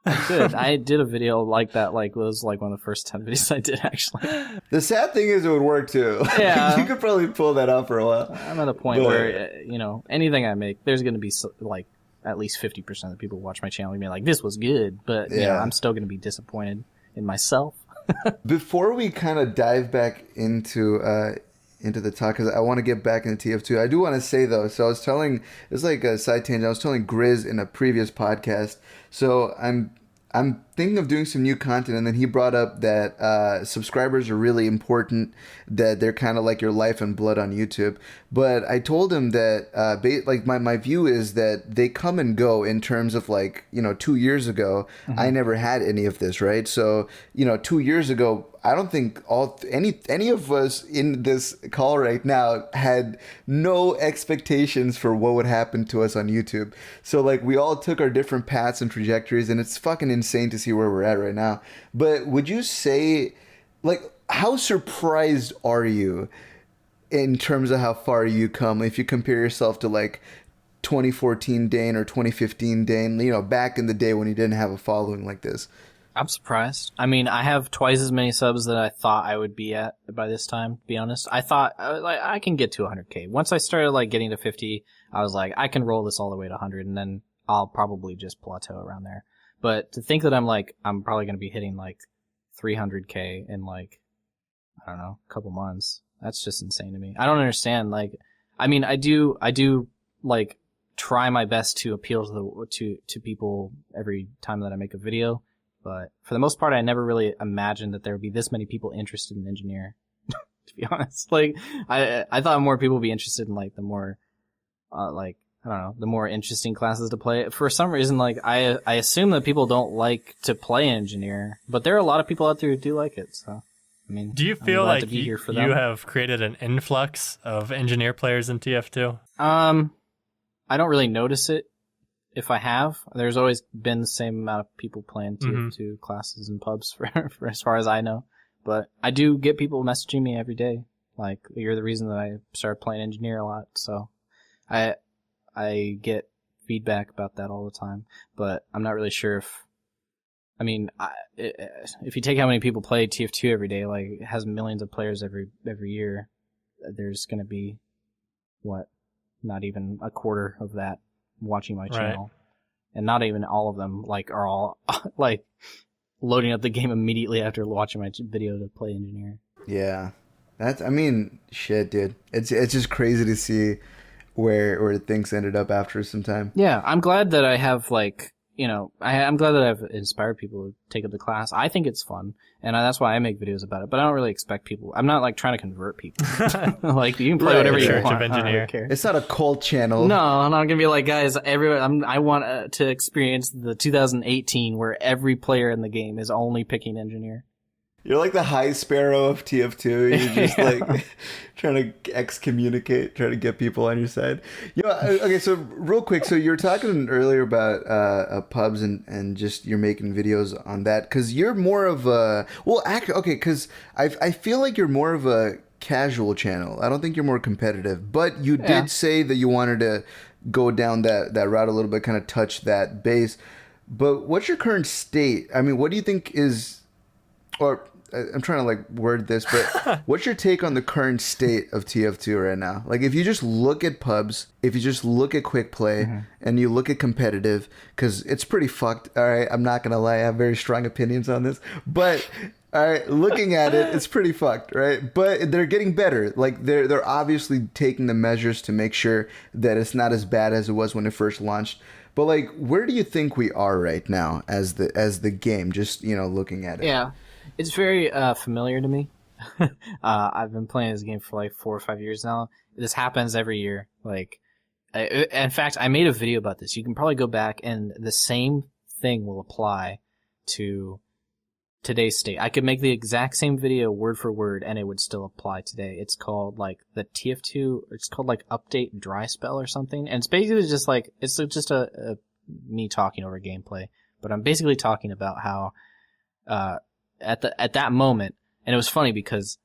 I did a video like that. Like it was like one of the first 10 videos I did actually. The sad thing is it would work too. Yeah, you could probably pull that off for a while. I'm at a point where anything I make, there's going to be like at least 50% of the people who watch my channel and be like, "This was good," but I'm still going to be disappointed in myself. Before we kind of dive back into the talk, because I want to get back into TF2, I do want to say though, so I was telling, it's like a side tangent, I was telling Grizz in a previous podcast, so I'm thinking of doing some new content, and then he brought up that subscribers are really important, that they're kind of like your life and blood on YouTube. But I told him that like my view is that they come and go in terms of like, 2 years ago, I never had any of this, right? So, 2 years ago, I don't think any of us in this call right now had no expectations for what would happen to us on YouTube. So like we all took our different paths and trajectories, and it's fucking insane to see where we're at right now. But would you say, like, how surprised are you in terms of how far you come if you compare yourself to like 2014 Dane or 2015 Dane, back in the day when you didn't have a following like this? I'm surprised. I mean, I have twice as many subs that I thought I would be at by this time, to be honest. I thought I can get to 100K. Once I started like getting to 50, I was like, I can roll this all the way to 100, and then I'll probably just plateau around there. But to think that I'm probably going to be hitting like 300K in like, I don't know, a couple months. That's just insane to me. I don't understand. Like, I mean, I do like try my best to appeal to people every time that I make a video. But for the most part, I never really imagined that there would be this many people interested in engineer, to be honest. Like, I thought more people would be interested in like the more, I don't know, the more interesting classes to play. For some reason, like, I assume that people don't like to play engineer, but there are a lot of people out there who do like it, so. I mean, do you feel like you have created an influx of engineer players in TF2? I don't really notice it. If I have, there's always been the same amount of people playing TF2 classes and pubs for as far as I know. But I do get people messaging me every day. Like, you're the reason that I started playing engineer a lot. So I get feedback about that all the time. But I'm not really sure if you take how many people play TF2 every day, like, it has millions of players every year, there's going to be, not even a quarter of that watching my channel, and not even all of them are all like loading up the game immediately after watching my video to play engineer. Yeah, shit, dude. It's just crazy to see where things ended up after some time. Yeah, I'm glad that I have I'm glad that I've inspired people to take up the class. I think it's fun, and that's why I make videos about it. But I don't really expect people. I'm not trying to convert people. Like, you can play whatever you want. Of engineer. I don't care. It's not a cult channel. No, I'm not gonna be like, guys. I want to experience the 2018 where every player in the game is only picking engineer. You're like the High Sparrow of TF2. You're just like trying to excommunicate, trying to get people on your side. Okay, so real quick. So you were talking earlier about pubs and just you're making videos on that because you're more of a... Well, because I feel like you're more of a casual channel. I don't think you're more competitive, but you did say that you wanted to go down that route a little bit, kind of touch that base. But what's your current state? I mean, what do you think is, or I'm trying to like word this, but what's your take on the current state of TF2 right now? Like, if you just look at pubs, if you just look at quick play, and you look at competitive, because it's pretty fucked. All right, I'm not gonna lie, I have very strong opinions on this, but all right, looking at it, it's pretty fucked, right? But they're getting better. Like, they're obviously taking the measures to make sure that it's not as bad as it was when it first launched. But like, where do you think we are right now as the game? Just, you know, looking at it. Yeah. It's very familiar to me. I've been playing this game for like 4 or 5 years now. This happens every year. Like, in fact, I made a video about this. You can probably go back and the same thing will apply to today's state. I could make the exact same video word for word and it would still apply today. It's called like the TF2, it's called like Update Dry Spell or something. And it's basically just like, it's just a me talking over gameplay. But I'm basically talking about how, at that moment, and it was funny because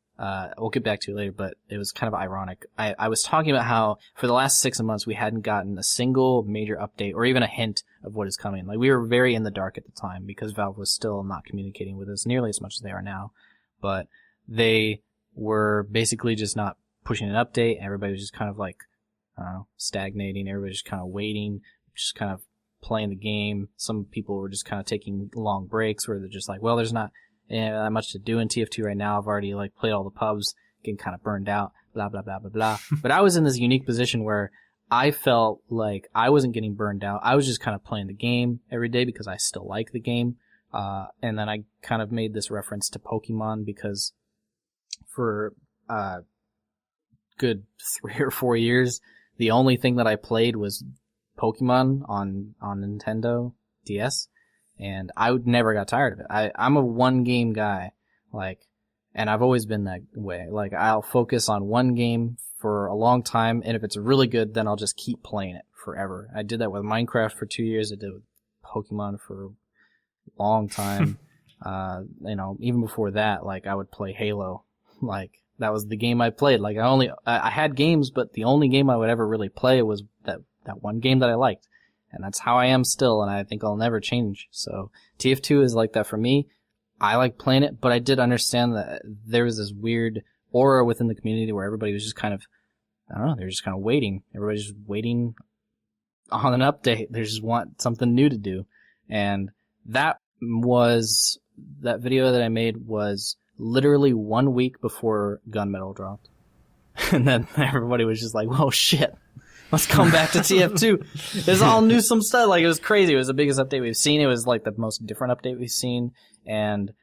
we'll get back to it later, but it was kind of ironic. I was talking about how for the last 6 months we hadn't gotten a single major update or even a hint of what is coming. Like, we were very in the dark at the time because Valve was still not communicating with us nearly as much as they are now. But they were basically just not pushing an update. Everybody was just kind of like, I don't know, stagnating. Everybody was just kind of waiting, just kind of playing the game. Some people were just kind of taking long breaks where they're just like, well, there's not that much to do in TF2 right now. I've already like played all the pubs, getting kind of burned out, blah, blah, blah, blah, blah. But I was in this unique position where I felt like I wasn't getting burned out. I was just kind of playing the game every day because I still like the game. And then I kind of made this reference to Pokemon because for good 3 or 4 years, the only thing that I played was Pokemon on Nintendo DS. And I never got tired of it. I'm a one game guy, like, and I've always been that way. Like, I'll focus on one game for a long time, and if it's really good, then I'll just keep playing it forever. I did that with Minecraft for 2 years. I did it with Pokemon for a long time. You know, even before that, like, I would play Halo. Like, that was the game I played. Like, I had games, but the only game I would ever really play was that one game that I liked. And that's how I am still, and I think I'll never change. So TF2 is like that for me. I like playing it, but I did understand that there was this weird aura within the community where everybody was just kind of, I don't know, they're just kind of waiting. Everybody's just waiting on an update. They just want something new to do. And that video that I made was literally 1 week before Gunmetal dropped. And then everybody was just like, whoa, shit. Let's come back to TF2. It's all new, some stuff. Like, it was crazy. It was the biggest update we've seen. It was like the most different update we've seen. And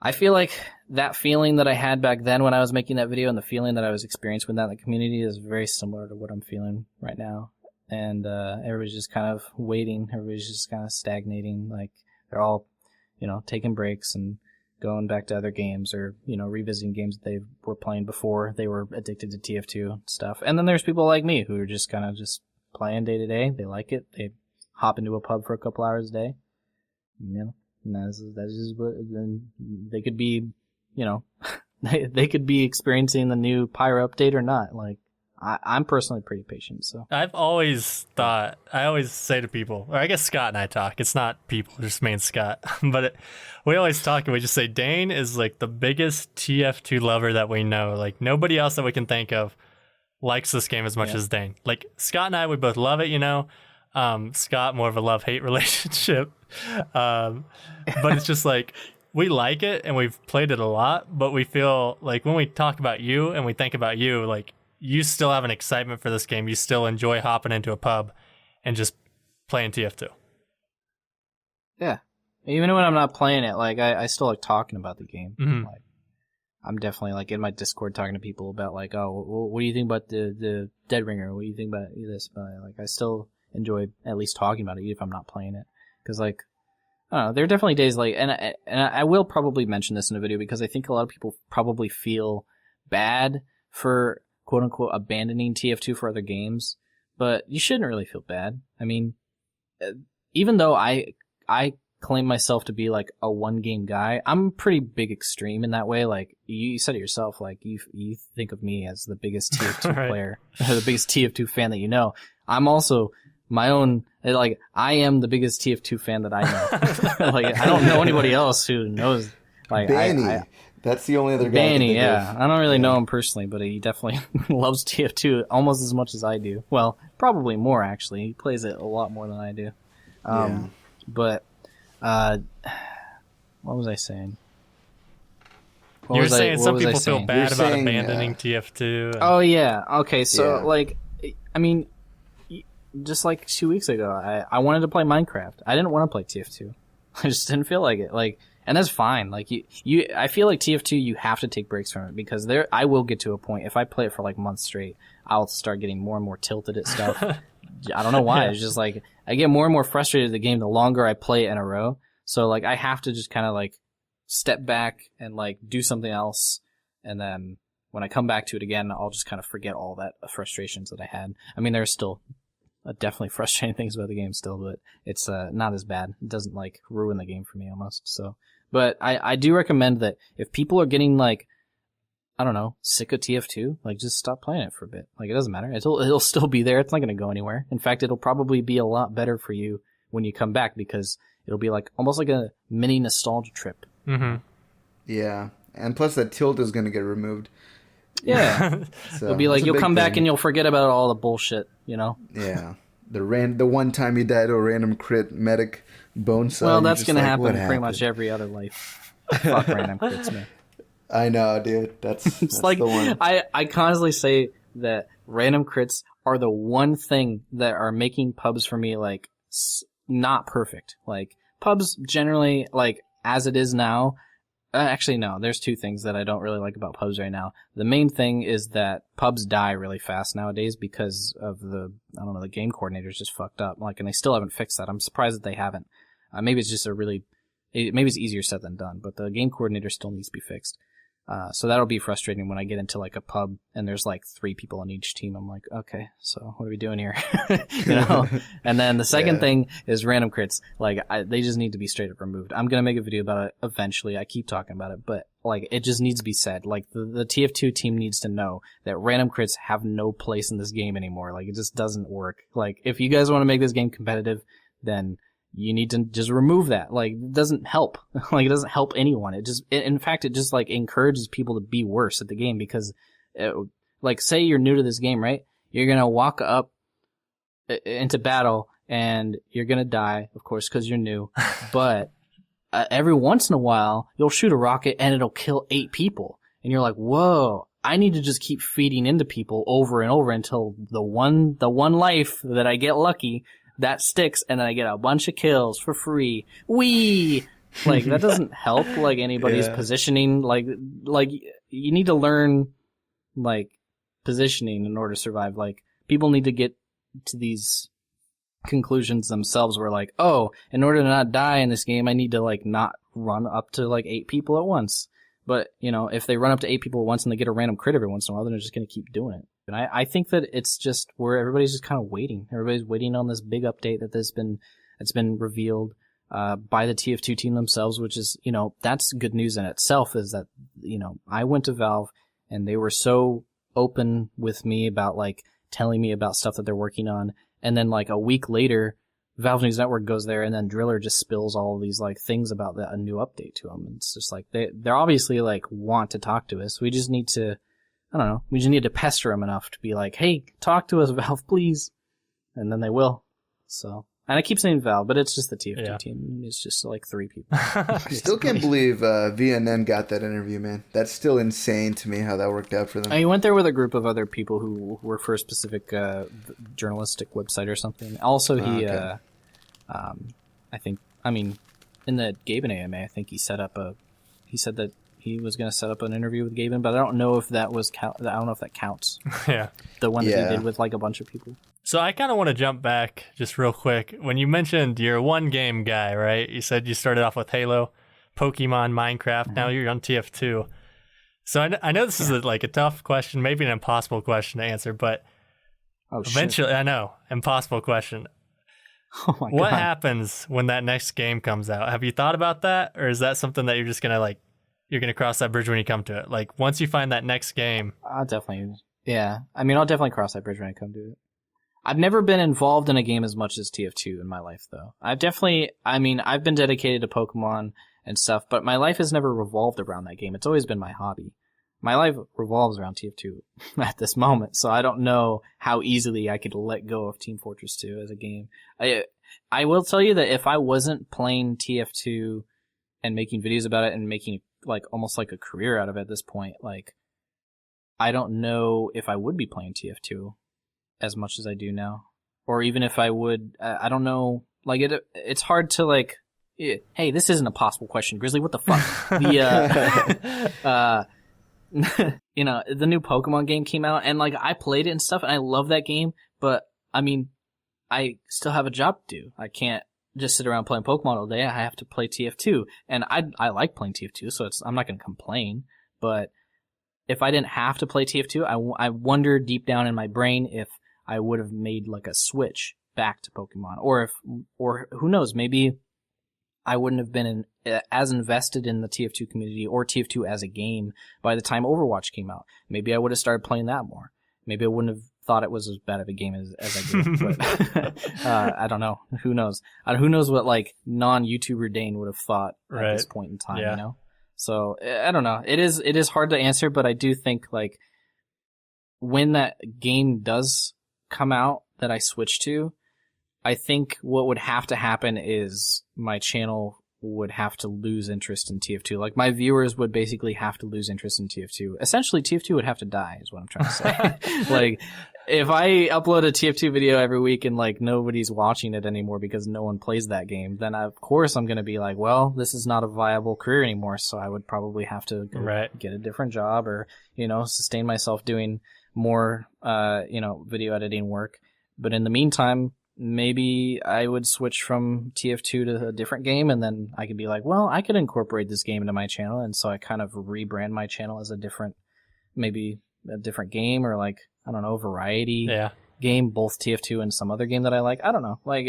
I feel like that feeling that I had back then when I was making that video and the feeling that I was experiencing with that in the community is very similar to what I'm feeling right now. And everybody's just kind of waiting. Everybody's just kind of stagnating. Like, they're all, you know, taking breaks and going back to other games or, you know, revisiting games that they were playing before they were addicted to TF2 stuff. And then there's people like me who are just kind of just playing day to day. They like it. They hop into a pub for a couple hours a day. You know, and that's just what, then they could be, you know, they could be experiencing the new Pyro update or not. Like, I'm personally pretty patient, so. I've always thought, I always say to people, or I guess Scott and I talk, it's not people, just me and Scott, but we always talk and we just say Dane is like the biggest TF2 lover that we know. Like, nobody else that we can think of likes this game as much as Dane. Like, Scott and I, we both love it, you know. Scott, more of a love-hate relationship. But it's just like, we like it and we've played it a lot, but we feel like when we talk about you and we think about you, like, you still have an excitement for this game. You still enjoy hopping into a pub and just playing TF2. Yeah. Even when I'm not playing it, like, I still like talking about the game. Mm-hmm. Like, I'm definitely, like, in my Discord talking to people about, like, oh, what do you think about the Dead Ringer? What do you think about this? But, like, I still enjoy at least talking about it, even if I'm not playing it. Because, like, I don't know, there are definitely days, like, and I will probably mention this in a video because I think a lot of people probably feel bad for quote-unquote abandoning TF2 for other games, but you shouldn't really feel bad. I mean, even though I claim myself to be like a one game guy. I'm a pretty big extreme in that way. Like you said it yourself, like you think of me as the biggest TF2 Right. player, the biggest TF2 fan that you know. I'm also my own, like I am the biggest TF2 fan that I know. Like I don't know anybody else who knows. Like Banny. That's the only other guy. Banny, yeah. I don't really know him personally, but he definitely loves TF2 almost as much as I do. Well, probably more actually. He plays it a lot more than I do. But what was I saying? You were saying some people feel bad about abandoning TF2. Oh yeah. Okay. So like, I mean, just like 2 weeks ago, I wanted to play Minecraft. I didn't want to play TF2. I just didn't feel like it. Like, and that's fine. Like I feel like TF2, you have to take breaks from it because I will get to a point if I play it for like months straight, I'll start getting more and more tilted at stuff. I don't know why. It's just like I get more and more frustrated at the game the longer I play it in a row. So like I have to just kind of like step back and like do something else, and then when I come back to it again, I'll just kind of forget all that frustrations that I had. I mean, there's still definitely frustrating things about the game still, but it's not as bad. It doesn't like ruin the game for me almost. So, but I do recommend that if people are getting like, I don't know, sick of TF2, like just stop playing it for a bit. Like it doesn't matter. It'll still be there. It's not going to go anywhere. In fact, it'll probably be a lot better for you when you come back because it'll be like almost like a mini nostalgia trip. Mm-hmm. Yeah, and plus that tilt is going to get removed. Yeah, So, it'll be like that's a you'll big come back thing. and you'll forget about all the bullshit, you know? Yeah, the one time you died to a random crit medic bone cell. Well, you're that's just going to like, happen what pretty happened? much every other life. Fuck random crits, man. I know, dude. That's It's like the one. I constantly say that random crits are the one thing that are making pubs for me like not perfect. Like pubs generally, like as it is now. Actually, no. There's two things that I don't really like about pubs right now. The main thing is that pubs die really fast nowadays because of the game coordinator's just fucked up. Like, and they still haven't fixed that. I'm surprised that they haven't. Maybe it's just maybe it's easier said than done, but the game coordinator still needs to be fixed. So that'll be frustrating when I get into like a pub and there's like 3 people on each team. I'm like, okay, so what are we doing here? You know? And then the second thing is random crits. Like they just need to be straight up removed. I'm going to make a video about it eventually. I keep talking about it, but like it just needs to be said. Like the TF2 team needs to know that random crits have no place in this game anymore. Like it just doesn't work. Like if you guys want to make this game competitive, then you need to just remove that. Like, it doesn't help. Like, it doesn't help anyone. In fact, it just, like, encourages people to be worse at the game because, like, say you're new to this game, right? You're gonna walk up into battle and you're gonna die, of course, because you're new. But every once in a while, you'll shoot a rocket and it'll kill 8 people. And you're like, whoa, I need to just keep feeding into people over and over until the one life that I get lucky that sticks, and then I get a bunch of kills for free. Whee! Like, that doesn't help, like, anybody's positioning. Like, you need to learn, like, positioning in order to survive. Like, people need to get to these conclusions themselves where, like, oh, in order to not die in this game, I need to, like, not run up to, like, 8 people at once. But, you know, if they run up to 8 people at once and they get a random crit every once in a while, then they're just going to keep doing it. And I think that it's just where everybody's just kind of waiting. Everybody's waiting on this big update that's been revealed by the TF2 team themselves, which is, you know, that's good news in itself. Is that, you know, I went to Valve and they were so open with me about like telling me about stuff that they're working on, and then like a week later, Valve News Network goes there, and then Driller just spills all of these like things about a new update to them. It's just like they're obviously like want to talk to us. We just need to. I don't know. We just need to pester them enough to be like, hey, talk to us, Valve, please. And then they will. So, and I keep saying Valve, but it's just the TF2 team. It's just like 3 people. I still can't believe VNN got that interview, man. That's still insane to me how that worked out for them. I went there with a group of other people who were for a specific journalistic website or something. Also, he, I think, I mean, in the Gaben AMA, I think he said that he was going to set up an interview with Gaben, but I don't know if that counts. Yeah. The one that he did with like a bunch of people. So I kind of want to jump back just real quick. When you mentioned you're a one game guy, right? You said you started off with Halo, Pokemon, Minecraft. Now you're on TF2. So I know this is like a tough question, maybe an impossible question to answer, but eventually, I know, impossible question. Oh my What god. happens when that next game comes out? Have you thought about that? Or is that something that you're just going to like, you're going to cross that bridge when you come to it? Like, once you find that next game. I'll definitely, yeah. I mean, I'll definitely cross that bridge when I come to it. I've never been involved in a game as much as TF2 in my life, though. I've been dedicated to Pokemon and stuff, but my life has never revolved around that game. It's always been my hobby. My life revolves around TF2 at this moment, so I don't know how easily I could let go of Team Fortress 2 as a game. I will tell you that if I wasn't playing TF2 and making videos about it and making like almost like a career out of it at this point, like I don't know if I would be playing TF2 as much as I do now, or even if I would. I don't know. Like it's hard to like. Hey, this isn't a possible question, Grizzly. What the fuck? You know, the new Pokemon game came out, and like I played it and stuff, and I love that game. But I mean, I still have a job to do. I can't just sit around playing Pokemon all day. I have to play TF2, and I like playing TF2, so I'm not going to complain. But if I didn't have to play TF2, I wonder deep down in my brain if I would have made like a switch back to Pokemon, or who knows, maybe I wouldn't have been as invested in the TF2 community or TF2 as a game by the time Overwatch came out. Maybe I would have started playing that more. Maybe I wouldn't have thought it was as bad of a game as I did. But I don't know. Who knows? Who knows what like non-YouTuber Dane would have thought at this point in time, you know? So I don't know. It is hard to answer, but I do think like when that game does come out that I switch to, I think what would have to happen is my channel would have to lose interest in TF2. Like my viewers would basically have to lose interest in TF2. Essentially, TF2 would have to die, is what I'm trying to say. Like if I upload a TF2 video every week and like nobody's watching it anymore because no one plays that game, then of course I'm going to be like, well, this is not a viable career anymore. So I would probably have to get a different job or, you know, sustain myself doing more, you know, video editing work. But in the meantime, maybe I would switch from TF2 to a different game, and then I could be like, well, I could incorporate this game into my channel, and so I kind of rebrand my channel as maybe a different game, or like, I don't know, variety game, both TF2 and some other game that I like. I don't know. Like,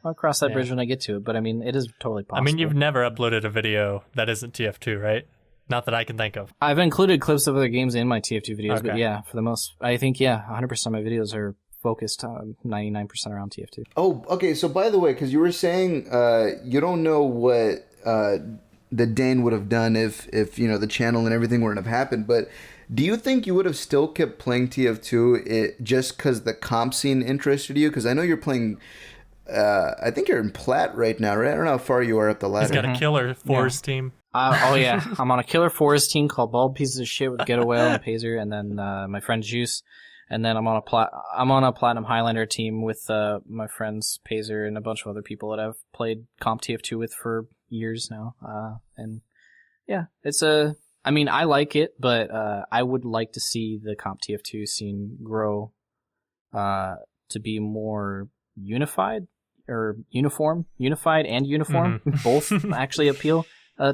I'll cross that bridge when I get to it, but I mean, it is totally possible. I mean, you've never uploaded a video that isn't TF2, right? Not that I can think of. I've included clips of other games in my TF2 videos, but yeah, for the most, I think, 100% of my videos are focused 99% around TF2. Oh, okay. So by the way, because you were saying you don't know what the Dane would have done if you know the channel and everything wouldn't have happened, but do you think you would have still kept playing TF2 just because the comp scene interested you? Because I know you're playing. I think you're in Plat right now, right? I don't know how far you are up the ladder. He's got a killer Forest team. I'm on a killer Forest team called Bald Pieces of Shit with Get a Whale and Pazer, and then my friend Juice. And then I'm on a Platinum Highlander team with my friends Pazer and a bunch of other people that I've played comp TF2 with for years now. And yeah, I mean, I like it, but I would like to see the comp TF2 scene grow to be more unified or unified and uniform. Mm-hmm. Both actually appeal.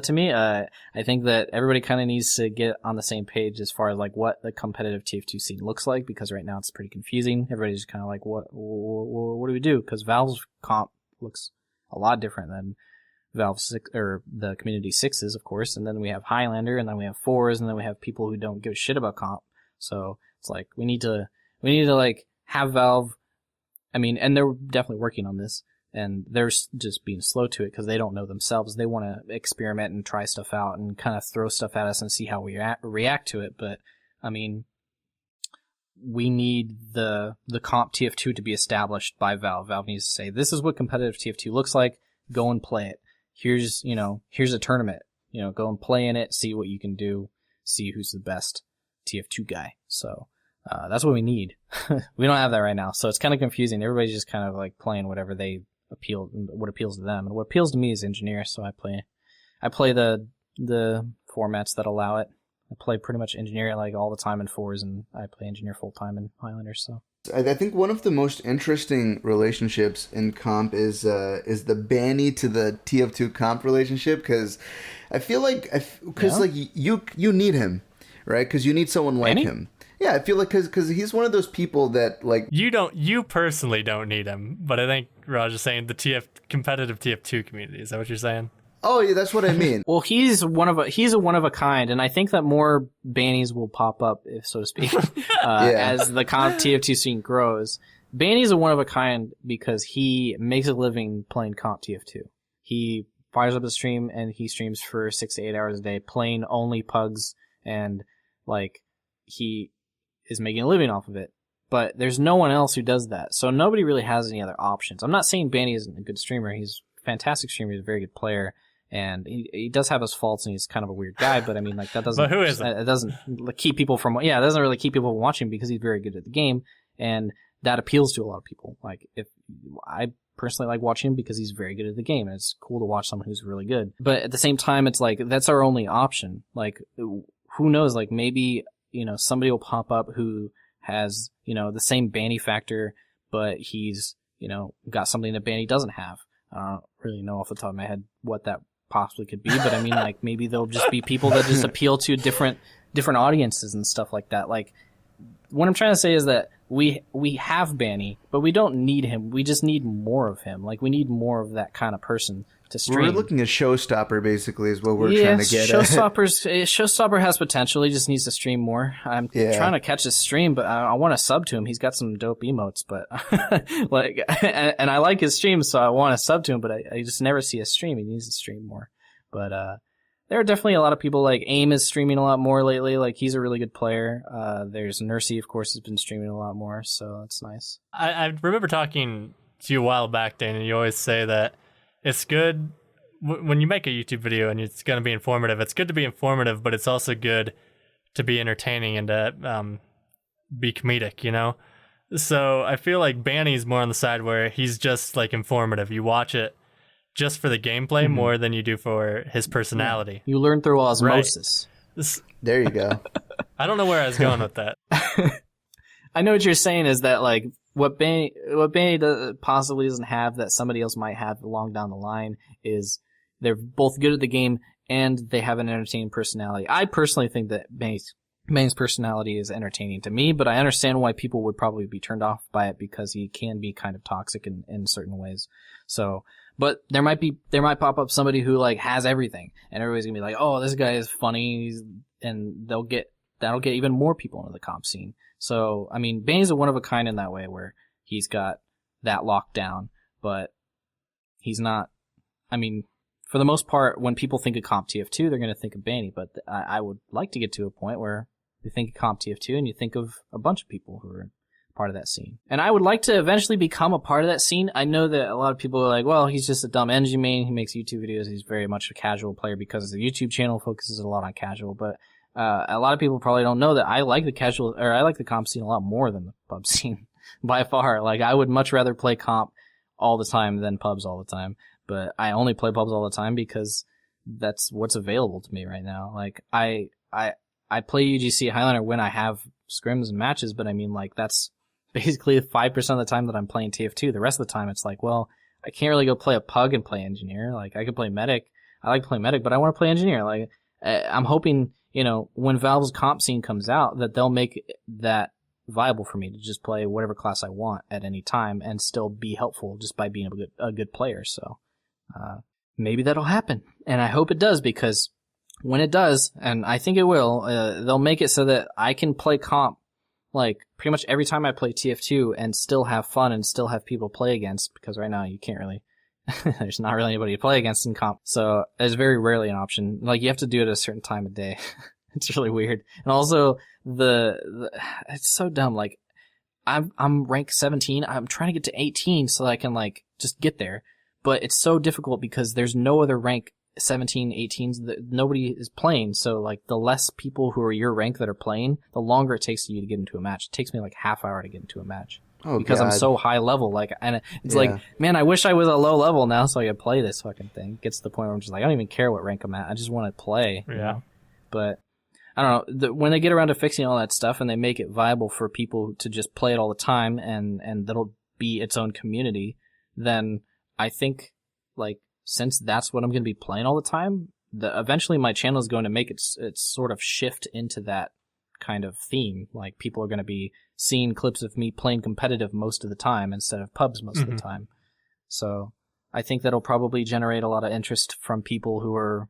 To me, I think that everybody kind of needs to get on the same page as far as like what the competitive TF2 scene looks like, because right now it's pretty confusing. Everybody's kind of like, what do we do? Because Valve's comp looks a lot different than Valve 6 or the Community 6's, of course. And then we have Highlander, and then we have 4's, and then we have people who don't give a shit about comp. So it's like we need to like have Valve. I mean, and they're definitely working on this. And they're just being slow to it because they don't know themselves. They want to experiment and try stuff out and kind of throw stuff at us and see how we react to it. But, I mean, we need the comp TF2 to be established by Valve. Valve needs to say, this is what competitive TF2 looks like. Go and play it. Here's a tournament. You know, go and play in it, see what you can do, see who's the best TF2 guy. So that's what we need. We don't have that right now. So it's kind of confusing. Everybody's just kind of like playing whatever what appeals to them, and what appeals to me is engineer. So I play the formats that allow it. I play pretty much engineer like all the time in 4s, and I play engineer full time in Highlanders. So I think one of the most interesting relationships in comp is the Banny to the TF2 comp relationship, because I feel like like you need him, right? Because you need someone like Banny? him. Yeah, I feel like because he's one of those people that like You personally don't need him, but I think Raj is saying the competitive TF2 community. Is that what you're saying? Oh yeah, that's what I mean. Well, he's a one of a kind, and I think that more bannies will pop up, if so to speak, as the comp TF2 scene grows. Banny's a one of a kind because he makes a living playing comp TF2. He fires up a stream and he streams for 6 to 8 hours a day, playing only pugs, and like he is making a living off of it. But there's no one else who does that, so nobody really has any other options. I'm not saying Banny isn't a good streamer. He's a fantastic streamer. He's a very good player. And he does have his faults, and he's kind of a weird guy. But I mean, like that doesn't. But who isn't? It doesn't keep people from. Yeah, it doesn't really keep people from watching because he's very good at the game, and that appeals to a lot of people. Like if I personally like watching him because he's very good at the game, and it's cool to watch someone who's really good. But at the same time, it's like that's our only option. Like who knows? Like maybe somebody will pop up who has the same Banny factor, but he's got something that Banny doesn't have. I don't really know off the top of my head what that possibly could be, but I mean, like maybe they'll just be people that just appeal to different audiences and stuff like that. Like what I'm trying to say is that we have Banny, but we don't need him. We just need more of him. Like we need more of that kind of person to stream. We're looking at showstopper basically is what we're trying to get Showstopper has potential. He just needs to stream more. I'm trying to catch his stream, but I want to sub to him. He's got some dope emotes, but like, and I like his stream, so I want to sub to him, but I just never see his stream. He needs to stream more. But there are definitely a lot of people. Like AIM is streaming a lot more lately. Like he's a really good player. There's Nursey, of course, has been streaming a lot more, so that's nice. I remember talking to you a while back, Dan, and you always say that it's good when you make a YouTube video and it's going to be informative. It's good to be informative, but it's also good to be entertaining and to be comedic, So I feel like Banny's more on the side where he's just like informative. You watch it just for the gameplay more than you do for his personality. You learn through osmosis. Right. There you go. I don't know where I was going with that. I know what you're saying is that like what Banny possibly doesn't have that somebody else might have along down the line is they're both good at the game and they have an entertaining personality. I personally think that Banny's personality is entertaining to me, but I understand why people would probably be turned off by it because he can be kind of toxic in certain ways. So, but there might pop up somebody who like has everything and everybody's gonna be like, oh, this guy is funny, and that'll get even more people into the comp scene. So, I mean, Banny's a one of a kind in that way where he's got that locked down, but he's not, I mean, for the most part, when people think of comp TF2, they're going to think of Banny, but I would like to get to a point where you think of comp TF2 and you think of a bunch of people who are part of that scene. And I would like to eventually become a part of that scene. I know that a lot of people are like, well, he's just a dumb engine main. He makes YouTube videos. He's very much a casual player because the YouTube channel focuses a lot on casual, but a lot of people probably don't know that I like the comp scene a lot more than the pub scene by far. Like I would much rather play comp all the time than pubs all the time, but I only play pubs all the time because that's what's available to me right now. Like I play UGC Highlander when I have scrims and matches, but I mean like that's basically 5% of the time that I'm playing TF2. The rest of the time it's like, well, I can't really go play a pug and play engineer. Like I could play medic. I like playing medic, but I want to play engineer. Like I'm hoping, when Valve's comp scene comes out, that they'll make that viable for me to just play whatever class I want at any time and still be helpful just by being a good player. So maybe that'll happen, and I hope it does, because when it does, and I think it will, they'll make it so that I can play comp like pretty much every time I play TF2 and still have fun and still have people play against, because right now you can't really there's not really anybody to play against in comp. So it's very rarely an option. Like you have to do it at a certain time of day. It's really weird. And also it's so dumb. Like I'm rank 17. I'm trying to get to 18 so that I can like just get there. But it's so difficult because there's no other rank 17, 18s that nobody is playing. So like the less people who are your rank that are playing, the longer it takes you to get into a match. It takes me like half hour to get into a match. Oh, because God. I'm so high level, like, and it's like, man, I wish I was a low level now so I could play this fucking thing. It gets to the point where I'm just like, I don't even care what rank I'm at. I just want to play. Yeah. You know? But I don't know. When they get around to fixing all that stuff and they make it viable for people to just play it all the time and that'll be its own community, then I think, like, since that's what I'm going to be playing all the time, eventually my channel is going to make its sort of shift into that kind of theme. Like, people are going to be seeing clips of me playing competitive most of the time instead of pubs most of the time. So I think that'll probably generate a lot of interest from people who are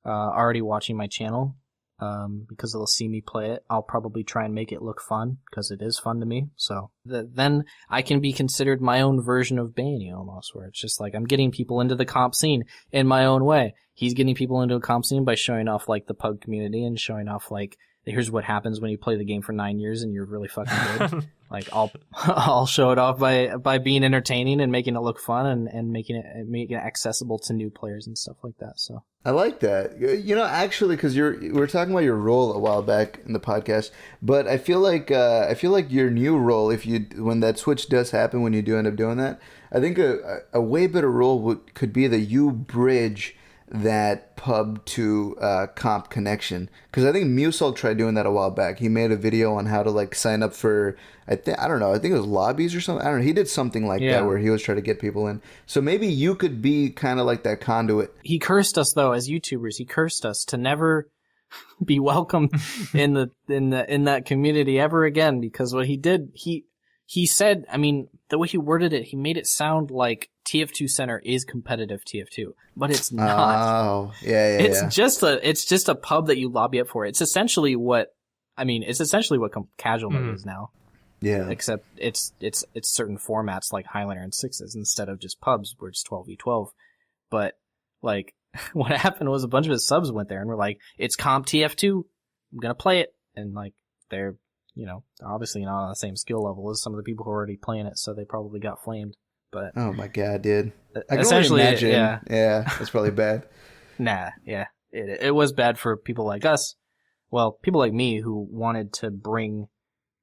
already watching my channel, because they'll see me play it. I'll probably try and make it look fun, because it is fun to me. So then I can be considered my own version of Baney, almost, where it's just like I'm getting people into the comp scene in my own way. He's getting people into a comp scene by showing off like the pug community and showing off like, here's what happens when you play the game for 9 years and you're really fucking good. Like, I'll show it off by being entertaining and making it look fun and making it accessible to new players and stuff like that. So I like that. You know, actually, because we were talking about your role a while back in the podcast, but I feel like your new role, when that switch does happen, when you do end up doing that, I think a way better role could be that you bridge that pub to comp connection, because I think Musel tried doing that a while back. He made a video on how to like sign up for I think it was lobbies or something. I don't know. He did something like that where he was trying to get people in. So maybe you could be kind of like that conduit. He cursed us though as YouTubers. He cursed us to never be welcome in that community ever again, because what he did, he said, I mean, the way he worded it, he made it sound like TF2 Center is competitive TF2, but it's not. Oh, yeah. It's just a pub that you lobby up for. It's essentially what casual mode is now. Yeah. Except it's certain formats like Highlander and Sixes instead of just pubs where it's 12v12. But like, what happened was a bunch of his subs went there and were like, it's comp TF2. I'm gonna play it, and like they're obviously not on the same skill level as some of the people who are already playing it, so they probably got flamed. But oh my god, dude! I can essentially, only imagine. Yeah, that's probably bad. Nah, yeah, it was bad for people like us. Well, people like me who wanted to bring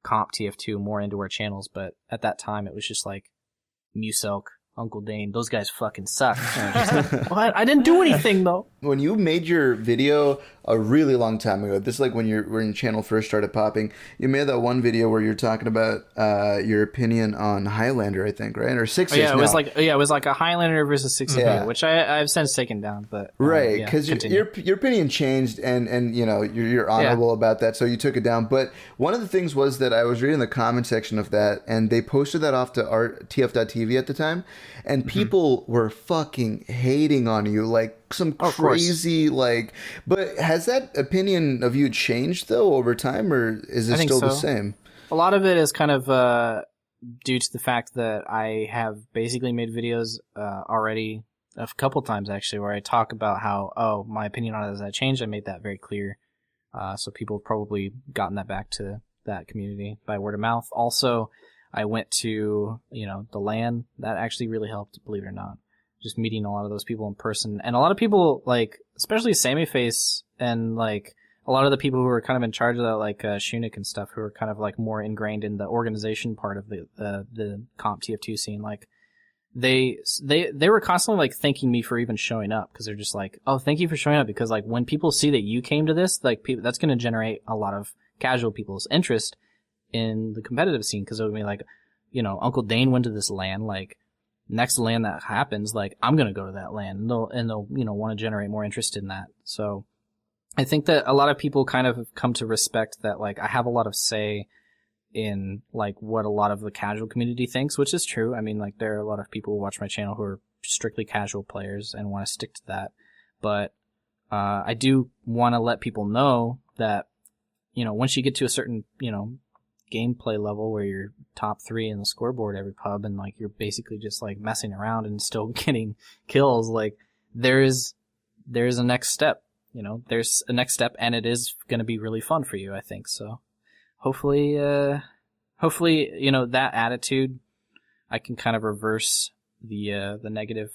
comp TF2 more into our channels, but at that time it was just like Muselk, Uncle Dane, those guys fucking suck. What? I didn't do anything though. When you made your video a really long time ago, this is like when your channel first started popping, you made that one video where you're talking about your opinion on Highlander, I think, right? Or Sixes. Oh, yeah, it was like a Highlander versus Sixes video, which I've since taken down, but right, because your opinion changed, and you're honorable about that, so you took it down. But one of the things was that I was reading the comment section of that, and they posted that off to TF.TV at the time, and people were fucking hating on you, like some crazy but has that opinion of you changed though over time, or is it still the same? A lot of it is kind of due to the fact that I have basically made videos already a couple times actually where I talk about how my opinion on it has changed. I made that very clear, so people have probably gotten that back to that community by word of mouth. Also, I went to the LAN. That actually really helped, believe it or not. Just meeting a lot of those people in person, and a lot of people, like especially Sammy Face, and like a lot of the people who were kind of in charge of that, like Shunik and stuff, who are kind of like more ingrained in the organization part of the comp TF2 scene. Like they were constantly like thanking me for even showing up, because they're just like, oh, thank you for showing up, because like when people see that you came to this, like that's going to generate a lot of casual people's interest in the competitive scene, because it would be like, Uncle Dane went to this LAN, like. Next LAN that happens, like I'm gonna go to that LAN, and they'll want to generate more interest in that. So I think that a lot of people kind of have come to respect that, like I have a lot of say in like what a lot of the casual community thinks, which is true. I mean, like there are a lot of people who watch my channel who are strictly casual players and want to stick to that. But I do want to let people know that once you get to a certain gameplay level where you're top 3 in the scoreboard every pub, and like you're basically just like messing around and still getting kills, like there's a next step. There's a next step, and it is going to be really fun for you, I think. So hopefully that attitude, I can kind of reverse the negative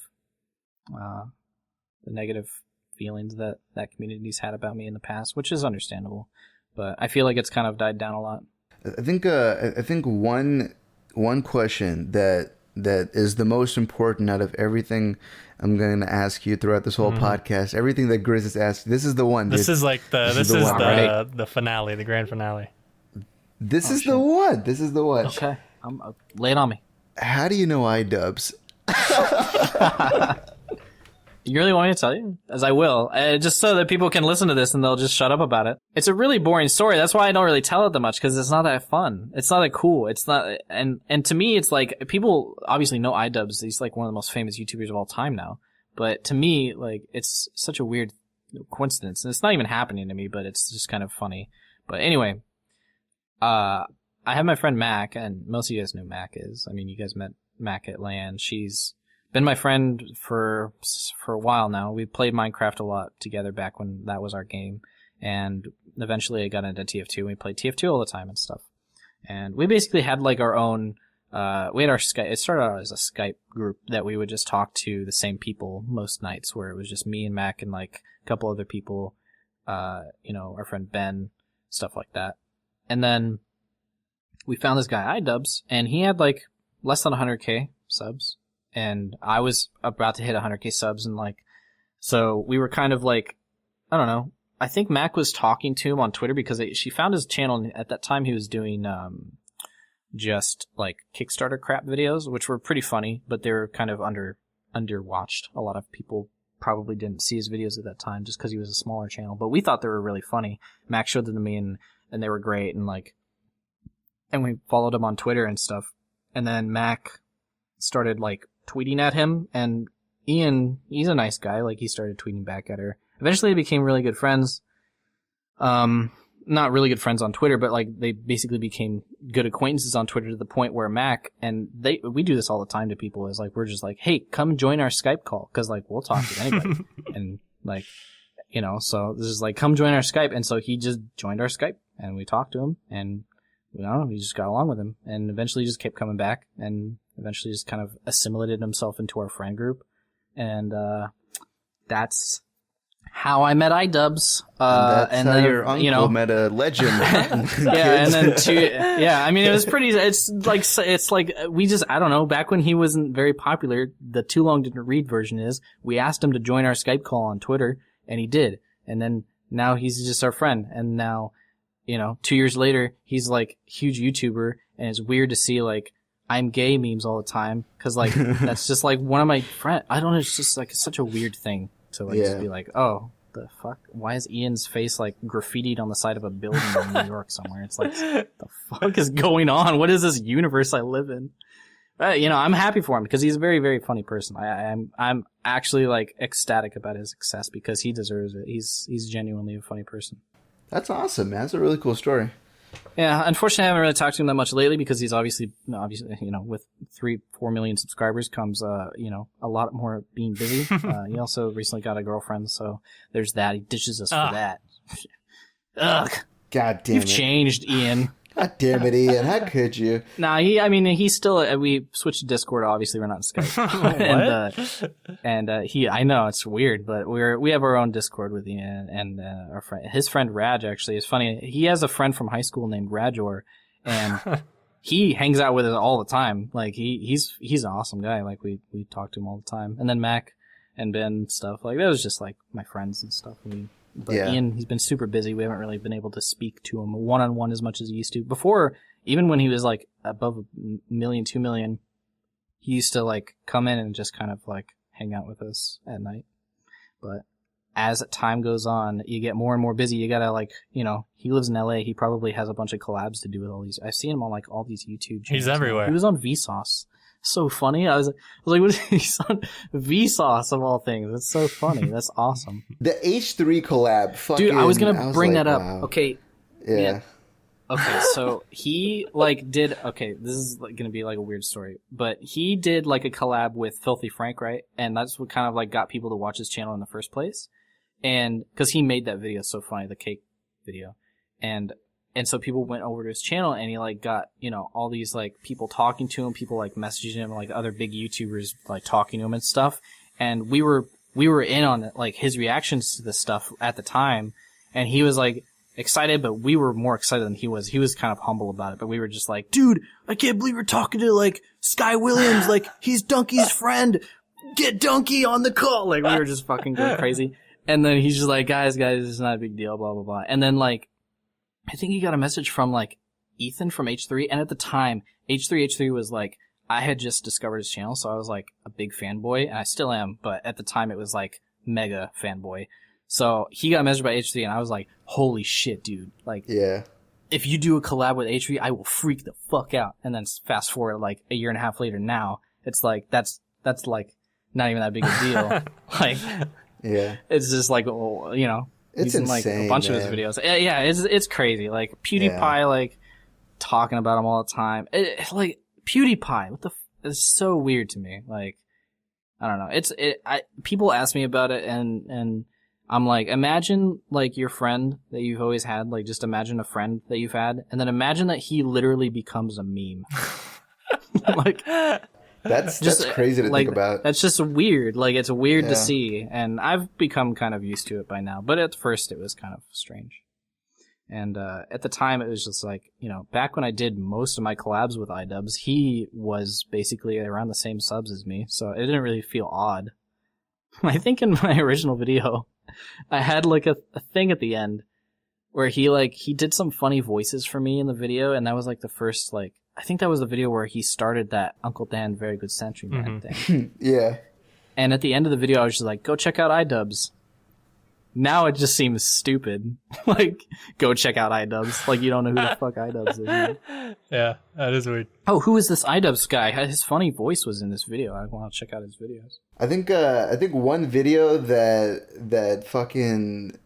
feelings that community's had about me in the past, which is understandable, but I feel like it's kind of died down a lot. I think one question that is the most important out of everything I'm going to ask you throughout this whole podcast, everything that Grizz has asked, this is the one. This is like the finale, the grand finale. This is the one. This is the one. Okay, lay it on me. How do you know iDubbbz? You really want me to tell you? As I will. Just so that people can listen to this and they'll just shut up about it. It's a really boring story. That's why I don't really tell it that much, because it's not that fun. It's not that cool. It's not, and to me, it's like, people obviously know iDubbbz. He's like one of the most famous YouTubers of all time now. But to me, like, it's such a weird coincidence. And it's not even happening to me, but it's just kind of funny. But anyway, I have my friend Mac, and most of you guys know who Mac is. I mean, you guys met Mac at LAN. She's been my friend for a while now. We played Minecraft a lot together back when that was our game. And eventually I got into TF2, and we played TF2 all the time and stuff. And we basically had like our own, we had our Skype, it started out as a Skype group that we would just talk to the same people most nights, where it was just me and Mac and like a couple other people, our friend Ben, stuff like that. And then we found this guy, iDubbbz, and he had like less than 100K subs. And I was about to hit 100K subs, and like, so we were kind of like, I don't know. I think Mac was talking to him on Twitter because she found his channel, and at that time he was doing just like Kickstarter crap videos, which were pretty funny, but they were kind of underwatched. A lot of people probably didn't see his videos at that time just because he was a smaller channel, but we thought they were really funny. Mac showed them to me, and they were great, and like, and we followed him on Twitter and stuff. And then Mac started like tweeting at him, and Ian, he's a nice guy, like he started tweeting back at her. Eventually they became really good friends. Not really good friends on Twitter, but like they basically became good acquaintances on Twitter, to the point where Mac, and we do this all the time to people, is like, we're just like, hey, come join our Skype call, because like we'll talk to anybody. And like, so this is like, come join our Skype. And so he just joined our Skype, and we talked to him, and I don't know, we just got along with him, and eventually just kept coming back, and eventually just kind of assimilated himself into our friend group. And that's how I met iDubbbz. And then your uncle met a legend. Yeah, and then I mean, it was pretty, it's like, we just, I don't know, back when he wasn't very popular, the Too Long Didn't Read version is, we asked him to join our Skype call on Twitter, and he did. And then now he's just our friend, and now, 2 years later, he's like huge YouTuber, and it's weird to see like I'm gay memes all the time, because like that's just like one of my friends. I don't know, it's just like such a weird thing to like just be like, oh, the fuck, why is Ian's face like graffitied on the side of a building in New York somewhere? It's like, the fuck is going on? What is this universe I live in? I'm happy for him, because he's a very, very funny person. I'm actually like ecstatic about his success, because he deserves it. He's genuinely a funny person. That's awesome, man. That's a really cool story. Yeah, unfortunately, I haven't really talked to him that much lately, because he's obviously, with 3-4 million subscribers comes, a lot more being busy. He also recently got a girlfriend, so there's that. He dishes us for that. Ugh. God damn it. You've changed, Ian. God damn it, Ian. How could you? Nah, he's still, we switched to Discord, obviously, we're not in Skype. I know, it's weird, but we have our own Discord with Ian, and our friend, his friend Raj, actually, is funny. He has a friend from high school named Rajor, and he hangs out with us all the time. Like, he's an awesome guy. Like, we talk to him all the time. And then Mac and Ben, stuff, like, that was just, like, my friends and stuff. But Ian, he's been super busy. We haven't really been able to speak to him one-on-one as much as he used to. Before, even when he was like above 1 million, 2 million, he used to like come in and just kind of like hang out with us at night. But as time goes on, you get more and more busy. You gotta like, he lives in LA. He probably has a bunch of collabs to do with all these. I've seen him on like all these YouTube channels. He's everywhere. He was on Vsauce. So funny. I was like, what is he's on Vsauce of all things? That's so funny. That's awesome. The H3 collab. Fucking, dude, I was gonna bring that up. Wow. Okay. Yeah. Okay, so he did. Okay, this is gonna be like a weird story, but he did like a collab with Filthy Frank, right? And that's what kind of like got people to watch his channel in the first place. And because he made that video so funny, the cake video, and so people went over to his channel, and he like got, all these like people talking to him, people like messaging him, like other big YouTubers like talking to him and stuff. And we were in on like his reactions to this stuff at the time, and he was like excited, but we were more excited than he was. He was kind of humble about it, but we were just like, dude, I can't believe you're talking to like Sky Williams, like he's Donkey's friend. Get Donkey on the call. Like we were just fucking going crazy. And then he's just like, guys, it's not a big deal, blah, blah, blah. And then like, I think he got a message from like Ethan from H3, and at the time H3 was like I had just discovered his channel, so I was like a big fanboy, and I still am, but at the time it was like mega fanboy. So he got measured by H3, and I was like, holy shit, dude. Like, Yeah. if you do a collab with H3, I will freak the fuck out. And then fast forward like a year and a half later now, it's like, that's like not even that big a deal. Like, Yeah. it's just like, you know, It's using like insane, a bunch of his man. videos. Yeah, it's crazy. Like PewDiePie, like talking about him all the time. Like PewDiePie, it's so weird to me. Like, I don't know. People ask me about it, and I'm like, imagine like your friend that you've always had. Like, just imagine a friend that you've had, and then imagine that he literally becomes a meme. Like, That's just crazy to like, think about. That's just weird. Like, it's weird Yeah. to see, and I've become kind of used to it by now. But at first, it was kind of strange. And at the time, it was just like, you know, back when I did most of my collabs with iDubbbz, he was basically around the same subs as me, so it didn't really feel odd. I think in my original video, I had like a thing at the end where he did some funny voices for me in the video, and that was like the first, like, I think that was the video where he started that Uncle Dan Very Good Century Man thing. Yeah. And at the end of the video, I was just like, go check out iDubbbz. Now it just seems stupid. Like, go check out iDubbbz. Like, you don't know who the fuck iDubbbz is. Man. Yeah, that is weird. Oh, who is this iDubbbz guy? His funny voice was in this video. I want to check out his videos. I think one video that fucking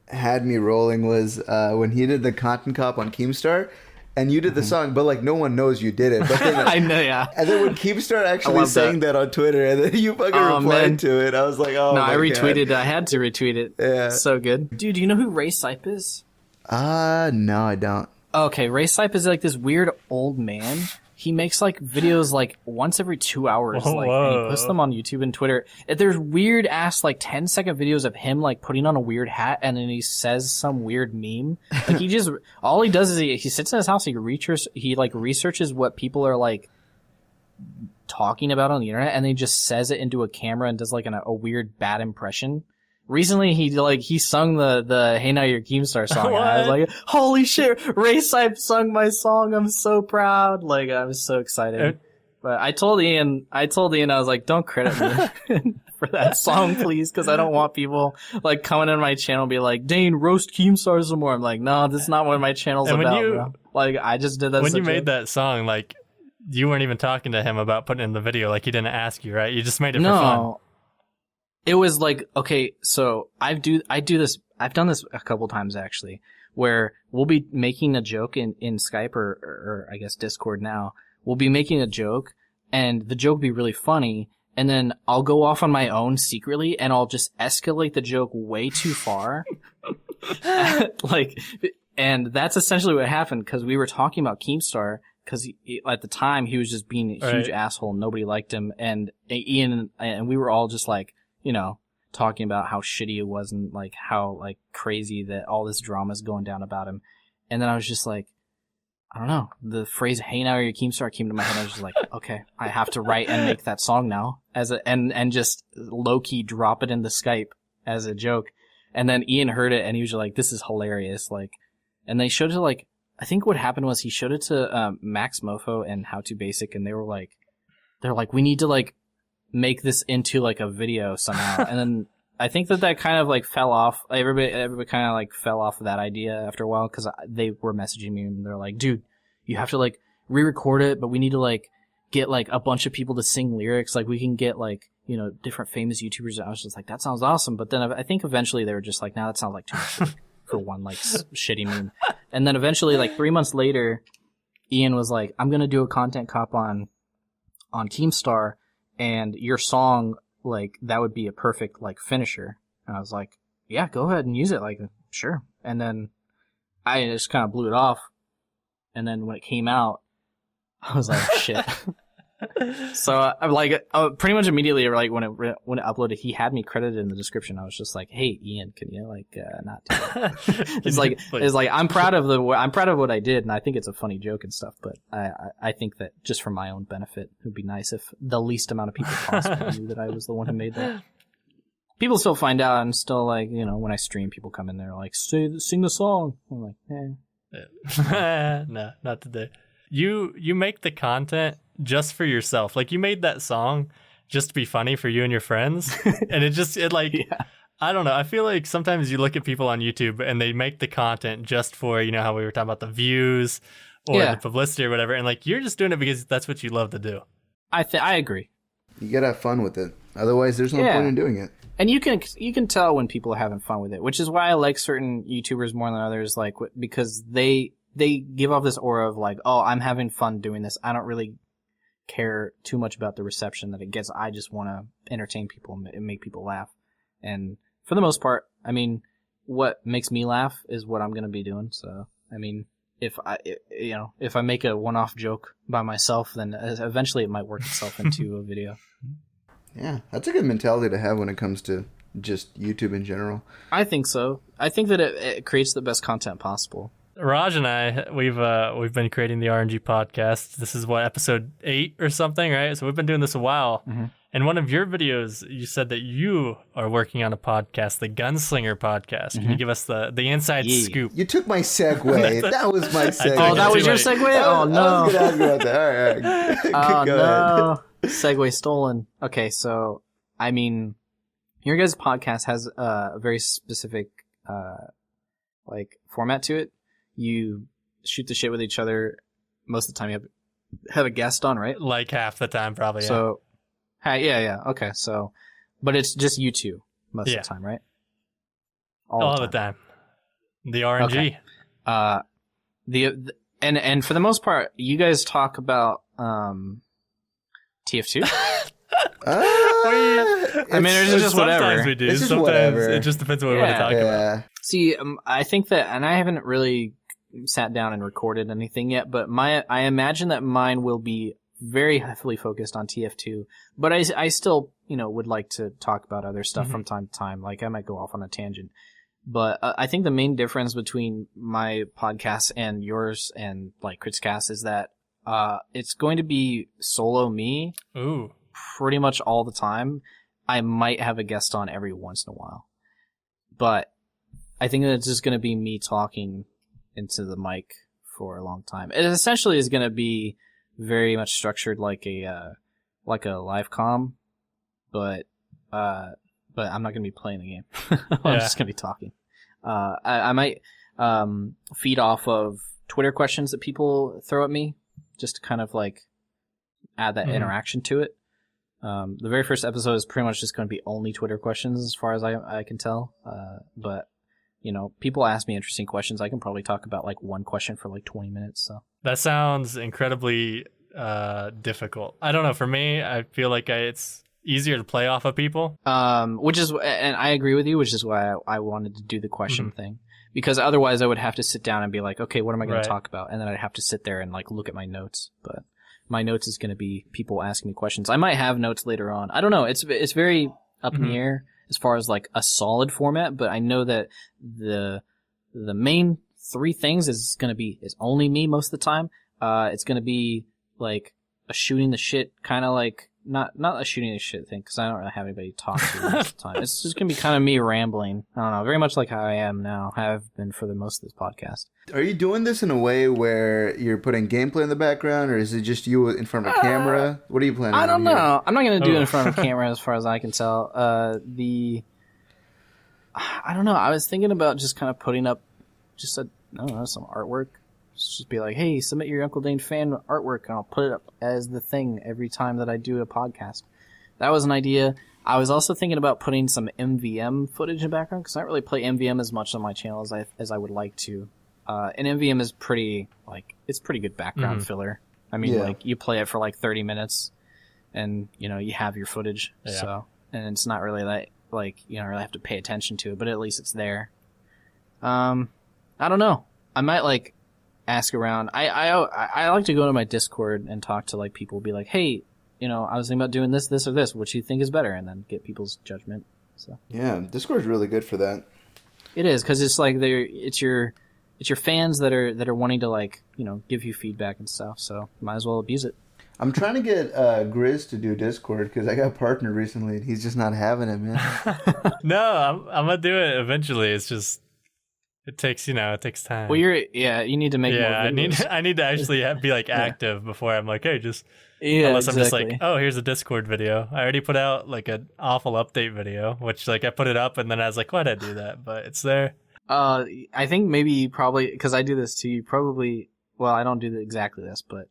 had me rolling was when he did the Content Cop on Keemstar, and you did the song, but like no one knows you did it. But then, I know, yeah. and then when Keemstar actually love sang that on Twitter, and then you fucking Oh, replied man. to it, I was like, oh No, my I retweeted. God. I had to retweet it. Yeah. So good. Dude, do you know who Ray Sipe is? No, I don't. Okay, Ray Sipe is like this weird old man. He makes like videos like once every 2 hours, Whoa, like, and he whoa. posts them on YouTube and Twitter. There's weird ass like 10-second videos of him like putting on a weird hat, and then he says some weird meme. Like he just all he does is he sits in his house, he researches what people are like talking about on the internet, and then he just says it into a camera and does like a weird bad impression. Recently, he sung the Hey Now You're Keemstar song, and I was like, holy shit, Ray Sipe sung my song, I'm so proud. Like, I was so excited. But I told Ian, I was like, don't credit me for that song, please, because I don't want people, like, coming in my channel and be like, Dane, roast Keemstar some more. I'm like, no, that's not what my channel's And when about, you- bro. Like, I just did that When as a you made joke. that song, like, you weren't even talking to him about putting it in the video. Like, he didn't ask you, right? You just made it for fun. No. It was like, okay, so I've done this a couple times actually, where we'll be making a joke in Skype or I guess Discord now. We'll be making a joke, and the joke will be really funny, and then I'll go off on my own secretly, and I'll just escalate the joke way too far. Like, and that's essentially what happened, because we were talking about Keemstar, because at the time he was just being a huge Right. asshole, nobody liked him, and Ian and we were all just like, you know, talking about how shitty it was and like how like crazy that all this drama is going down about him. And then I was just like, I don't know, the phrase "Hey Now You're Keemstar" came to my head. I was just like, okay, I have to write and make that song now and just low key drop it into Skype as a joke. And then Ian heard it and he was like, this is hilarious. Like, and they showed it to like, I think what happened was he showed it to Max Mofo and How to Basic, and they're like, we need to like make this into like a video somehow. And then I think that kind of like fell off. Everybody kind of like fell off of that idea after a while, because they were messaging me and they're like, dude, you have to like re-record it, but we need to like get like a bunch of people to sing lyrics. Like we can get like, you know, different famous YouTubers. I was just like, that sounds awesome. But then I think eventually they were just like, nah, that sounds like too much work for one like shitty meme. And then eventually, like 3 months later, Ian was like, I'm gonna do a content cop on Keemstar, and your song, like, that would be a perfect, like, finisher. And I was like, yeah, go ahead and use it, like, sure. And then I just kind of blew it off. And then when it came out, I was like, shit. So I'm like, pretty much immediately, like, when it uploaded, he had me credited in the description. I was just like, hey, Ian, can you, like, not do that? It's like, I'm proud of what I did, and I think it's a funny joke and stuff, but I think that just for my own benefit, it would be nice if the least amount of people possible knew that I was the one who made that. People still find out, and still, like, you know, when I stream, people come in there like, sing the song. I'm like, eh. No, not today. you make the content just for yourself. Like, you made that song just to be funny for you and your friends, and I don't know. I feel like sometimes you look at people on YouTube and they make the content just for, how we were talking about the views or the publicity or whatever, and like, you're just doing it because that's what you love to do. I agree. You gotta have fun with it. Otherwise, there's no point in doing it. And you can tell when people are having fun with it, which is why I like certain YouTubers more than others, like, because they give off this aura of like, oh, I'm having fun doing this. I don't really care too much about the reception that it gets. I just want to entertain people and make people laugh. And for the most part, I mean, what makes me laugh is what I'm going to be doing. So, I mean, if I make a one-off joke by myself, then eventually it might work itself into a video. Yeah, that's a good mentality to have when it comes to just YouTube in general. I think so. I think that it creates the best content possible. Raj and I, we've been creating the RNG podcast. This is episode 8 or something, right? So we've been doing this a while. Mm-hmm. In one of your videos, you said that you are working on a podcast, the Gunslinger podcast. Mm-hmm. Can you give us the inside scoop? You took my segue. That was my segue. Oh, that was your segue? Oh, no. I was going to ask you about that. All right. Go ahead. Segue stolen. Okay, so, I mean, your guys' podcast has a very specific, format to it. You shoot the shit with each other. Most of the time you have a guest on, right? Like half the time, probably, yeah. So, yeah. Okay, so, but it's just you two most of the time, right? All the time. The RNG. Okay. And for the most part, you guys talk about TF2. I mean, it's just whatever. Sometimes we do. It's just whatever. It just depends on what we want to talk about. See, I think that, and I haven't really sat down and recorded anything yet, but I imagine that mine will be very heavily focused on TF2, but I still, would like to talk about other stuff from time to time. Like, I might go off on a tangent. But I think the main difference between my podcast and yours and, like, Kritzcast is that it's going to be solo me. Ooh. Pretty much all the time. I might have a guest on every once in a while. But I think that it's just going to be me talking into the mic for a long time. It essentially is going to be very much structured like a live comm, but I'm not going to be playing the game. I'm just going to be talking. I might feed off of Twitter questions that people throw at me, just to kind of like add that interaction to it. The very first episode is pretty much just going to be only Twitter questions as far as I can tell. But, people ask me interesting questions. I can probably talk about like one question for like 20 minutes. So that sounds incredibly difficult. I don't know. For me, I feel like it's easier to play off of people. And I agree with you, which is why I wanted to do the question thing. Because otherwise I would have to sit down and be like, okay, what am I going to talk about? And then I'd have to sit there and like look at my notes. But my notes is going to be people asking me questions. I might have notes later on. I don't know. It's very up in the air as far as like a solid format, but I know that the main 3 things is only me most of the time. It's going to be like a shooting the shit kind of like, not a shooting the shit thing, because I don't really have anybody to talk to most of the time. It's just going to be kind of me rambling. I don't know, very much like how I am now, have been for the most of this podcast. Are you doing this in a way where you're putting gameplay in the background, or is it just you in front of a camera? What are you planning on? I don't know. I'm not going to do it in front of a camera as far as I can tell. I don't know. I was thinking about just kind of putting up just some artwork. Just be like, hey, submit your Uncle Dane fan artwork, and I'll put it up as the thing every time that I do a podcast. That was an idea. I was also thinking about putting some MVM footage in the background, because I don't really play MVM as much on my channel as I would like to. And MVM is it's pretty good background filler. I mean, like, you play it for like 30 minutes, and, you have your footage. Yeah. So, and it's not really that, like, you don't really have to pay attention to it, but at least it's there. I don't know. I might, like, ask around. I like to go to my Discord and talk to like people, be like, hey, I was thinking about doing this, or this. What you think is better, and then get people's judgment. So yeah, Discord's really good for that. It is, because it's like it's your fans that are wanting to like give you feedback and stuff. So might as well abuse it. I'm trying to get Grizz to do Discord, because I got partnered recently and he's just not having it, man. No, I'm gonna do it eventually. It's just It takes, it takes time. Well, you need to make more videos. I need to actually be like active before I'm like, hey, just unless I'm just like, oh, here's a Discord video. I already put out like an awful update video, which like I put it up and then I was like, why'd I do that? But it's there. I think maybe you probably, because I do this too, you probably, well, I don't do exactly this, but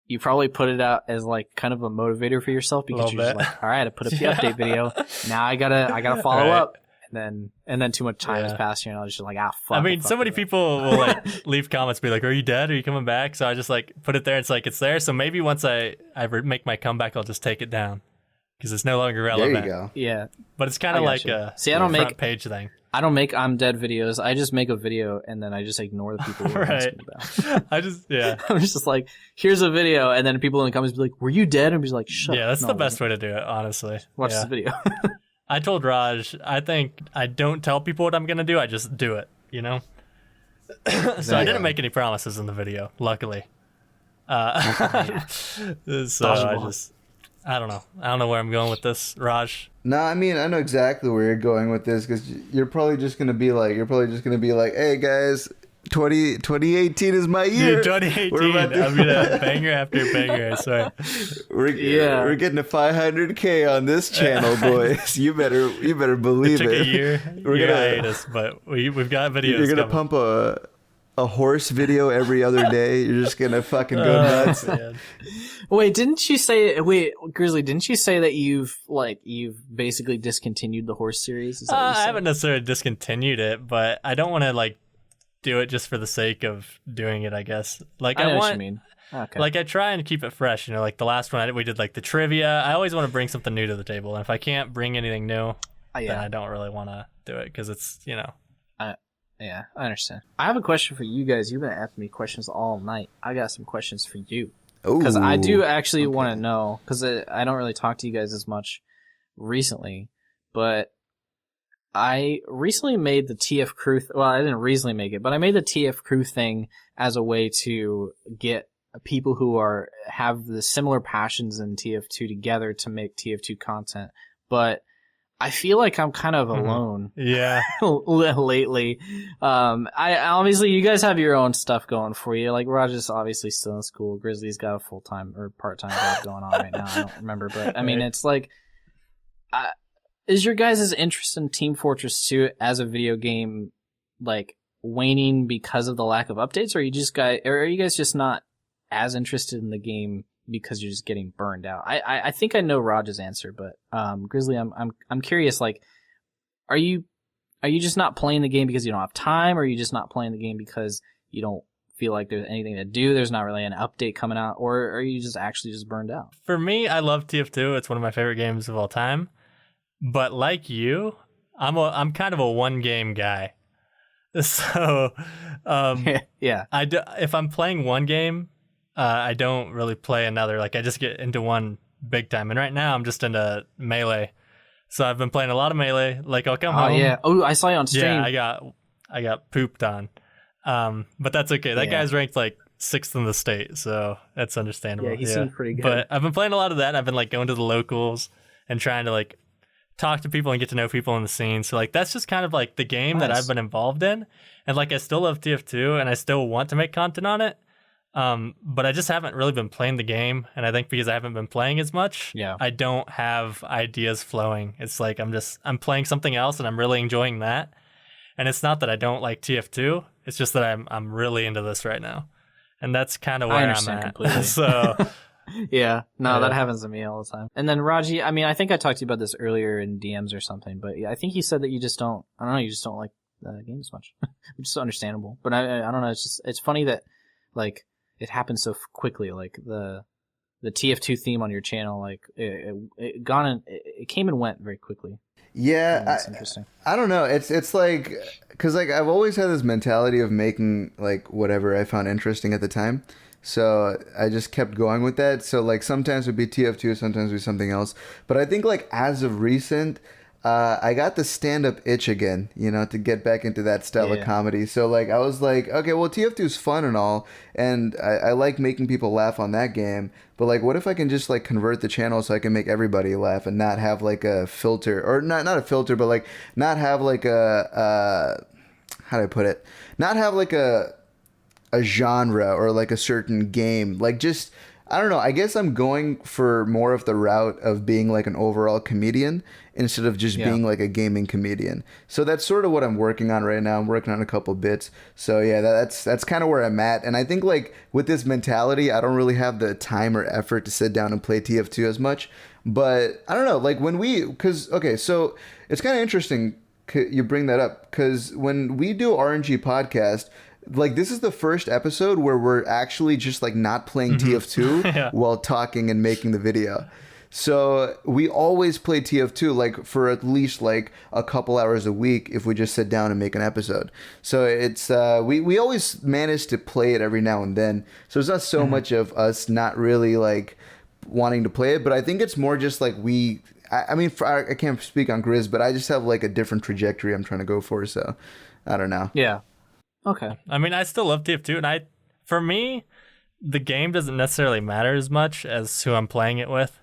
you probably put it out as like kind of a motivator for yourself because you're just like, all right, I put up the update video. Now I gotta follow up. And then too much time has passed, and I was just like, fuck. I mean, so many people will like leave comments, be like, "Are you dead? Are you coming back?" So I just like put it there. It's like it's there. So maybe once I make my comeback, I'll just take it down because it's no longer relevant. There you go. Yeah, but it's kind of like a front page thing. I don't make I'm dead videos. I just make a video and then I just ignore the people who are asking about. I'm just like, here's a video, and then people in the comments be like, "Were you dead?" And be like, "Shut up." Yeah, that's the best way to do it, honestly. Watch this video. I told Raj, I think I don't tell people what I'm going to do. I just do it, So I didn't make any promises in the video, luckily. So I don't know. I don't know where I'm going with this, Raj. No, I mean, I know exactly where you're going with this because you're probably just going to be like, hey, guys, 2018 is my year. Dude, 2018. I'm gonna banger after banger, I swear. We're getting to 500K on this channel, boys. You better believe it. Took a year. We're gonna hiatus, but we've got videos. You're gonna coming. pump a horse video every other day. You're just gonna fucking go nuts. Wait, Grizzly, didn't you say that you've basically discontinued the horse series? I haven't necessarily discontinued it, but I don't want to like do it just for the sake of doing it, I guess. Like I know what you mean. Okay. Like I try and keep it fresh, like the last one we did like the trivia. I always want to bring something new to the table, and if I can't bring anything new, then I don't really want to do it because it's Yeah, I understand. I have a question for you guys. You've been asking me questions all night. I got some questions for you because I do actually want to know because I don't really talk to you guys as much recently, but I recently made the TF crew. Well, I didn't recently make it, but I made the TF crew thing as a way to get people who have the similar passions in TF2 together to make TF2 content. But I feel like I'm kind of alone. Yeah. Lately. I obviously you guys have your own stuff going for you. Like Raj's obviously still in school. Grizzly's got a full-time or part-time job going on right now. I don't remember, but I mean, it's like, is your guys' interest in Team Fortress 2 as a video game like waning because of the lack of updates, or are you guys just not as interested in the game because you're just getting burned out? I think I know Raj's answer, but Grizzly, I'm curious. Like, are you just not playing the game because you don't have time, or are you just not playing the game because you don't feel like there's anything to do? There's not really an update coming out, or are you just actually just burned out? For me, I love TF2. It's one of my favorite games of all time. But like you, I'm kind of a one game guy. So yeah, if I'm playing one game, I don't really play another. Like I just get into one big time. And right now I'm just into Melee. So I've been playing a lot of Melee. Like I'll come home. Oh yeah. Oh, I saw you on stream. Yeah, I got pooped on. But that's okay. That guy's ranked like 6th in the state, so that's understandable. Yeah, he seemed pretty good. But I've been playing a lot of that. I've been like going to the locals and trying to like talk to people and get to know people in the scene. So like that's just kind of like the game that I've been involved in. And like I still love TF2 and I still want to make content on it. But I just haven't really been playing the game, and I think because I haven't been playing as much, I don't have ideas flowing. It's like I'm playing something else and I'm really enjoying that. And it's not that I don't like TF2, it's just that I'm really into this right now. And that's kind of where I'm at. Completely. So that happens to me all the time. And then Raji, I mean, I think I talked to you about this earlier in DMs or something, but yeah, I think you said that you just don't like the game as much, which is understandable. But I don't know. It's funny that like it happened so quickly. Like the TF2 theme on your channel, like it came and went very quickly. Yeah, that's interesting. I don't know. It's like, because like I've always had this mentality of making like whatever I found interesting at the time. So I just kept going with that. So like sometimes it would be TF2, sometimes it would be something else. But I think like as of recent, I got the stand-up itch again, to get back into that style of comedy. So like I was like, okay, well TF2 is fun and all, and I like making people laugh on that game. But like, what if I can just like convert the channel so I can make everybody laugh and not have like a filter, or not a filter, but like not have like a how do I put it? Not have like a genre or like a certain game. Like just I don't know. I guess I'm going for more of the route of being like an overall comedian instead of just being like a gaming comedian. So that's sort of what I'm working on right now. I'm working on a couple bits. So yeah, that's kind of where I'm at. And I think like with this mentality, I don't really have the time or effort to sit down and play TF2 as much. But I don't know, like when okay, so it's kind of interesting you bring that up because when we do RNG podcast, like this is the first episode where we're actually just like not playing TF2 while talking and making the video. So we always play TF2 like for at least like a couple hours a week if we just sit down and make an episode. So it's we always manage to play it every now and then. So it's not so much of us not really like wanting to play it, but I think it's more just like I can't speak on Grizz, but I just have like a different trajectory I'm trying to go for. So I don't know. Yeah. Okay. I mean, I still love TF2, and for me, the game doesn't necessarily matter as much as who I'm playing it with.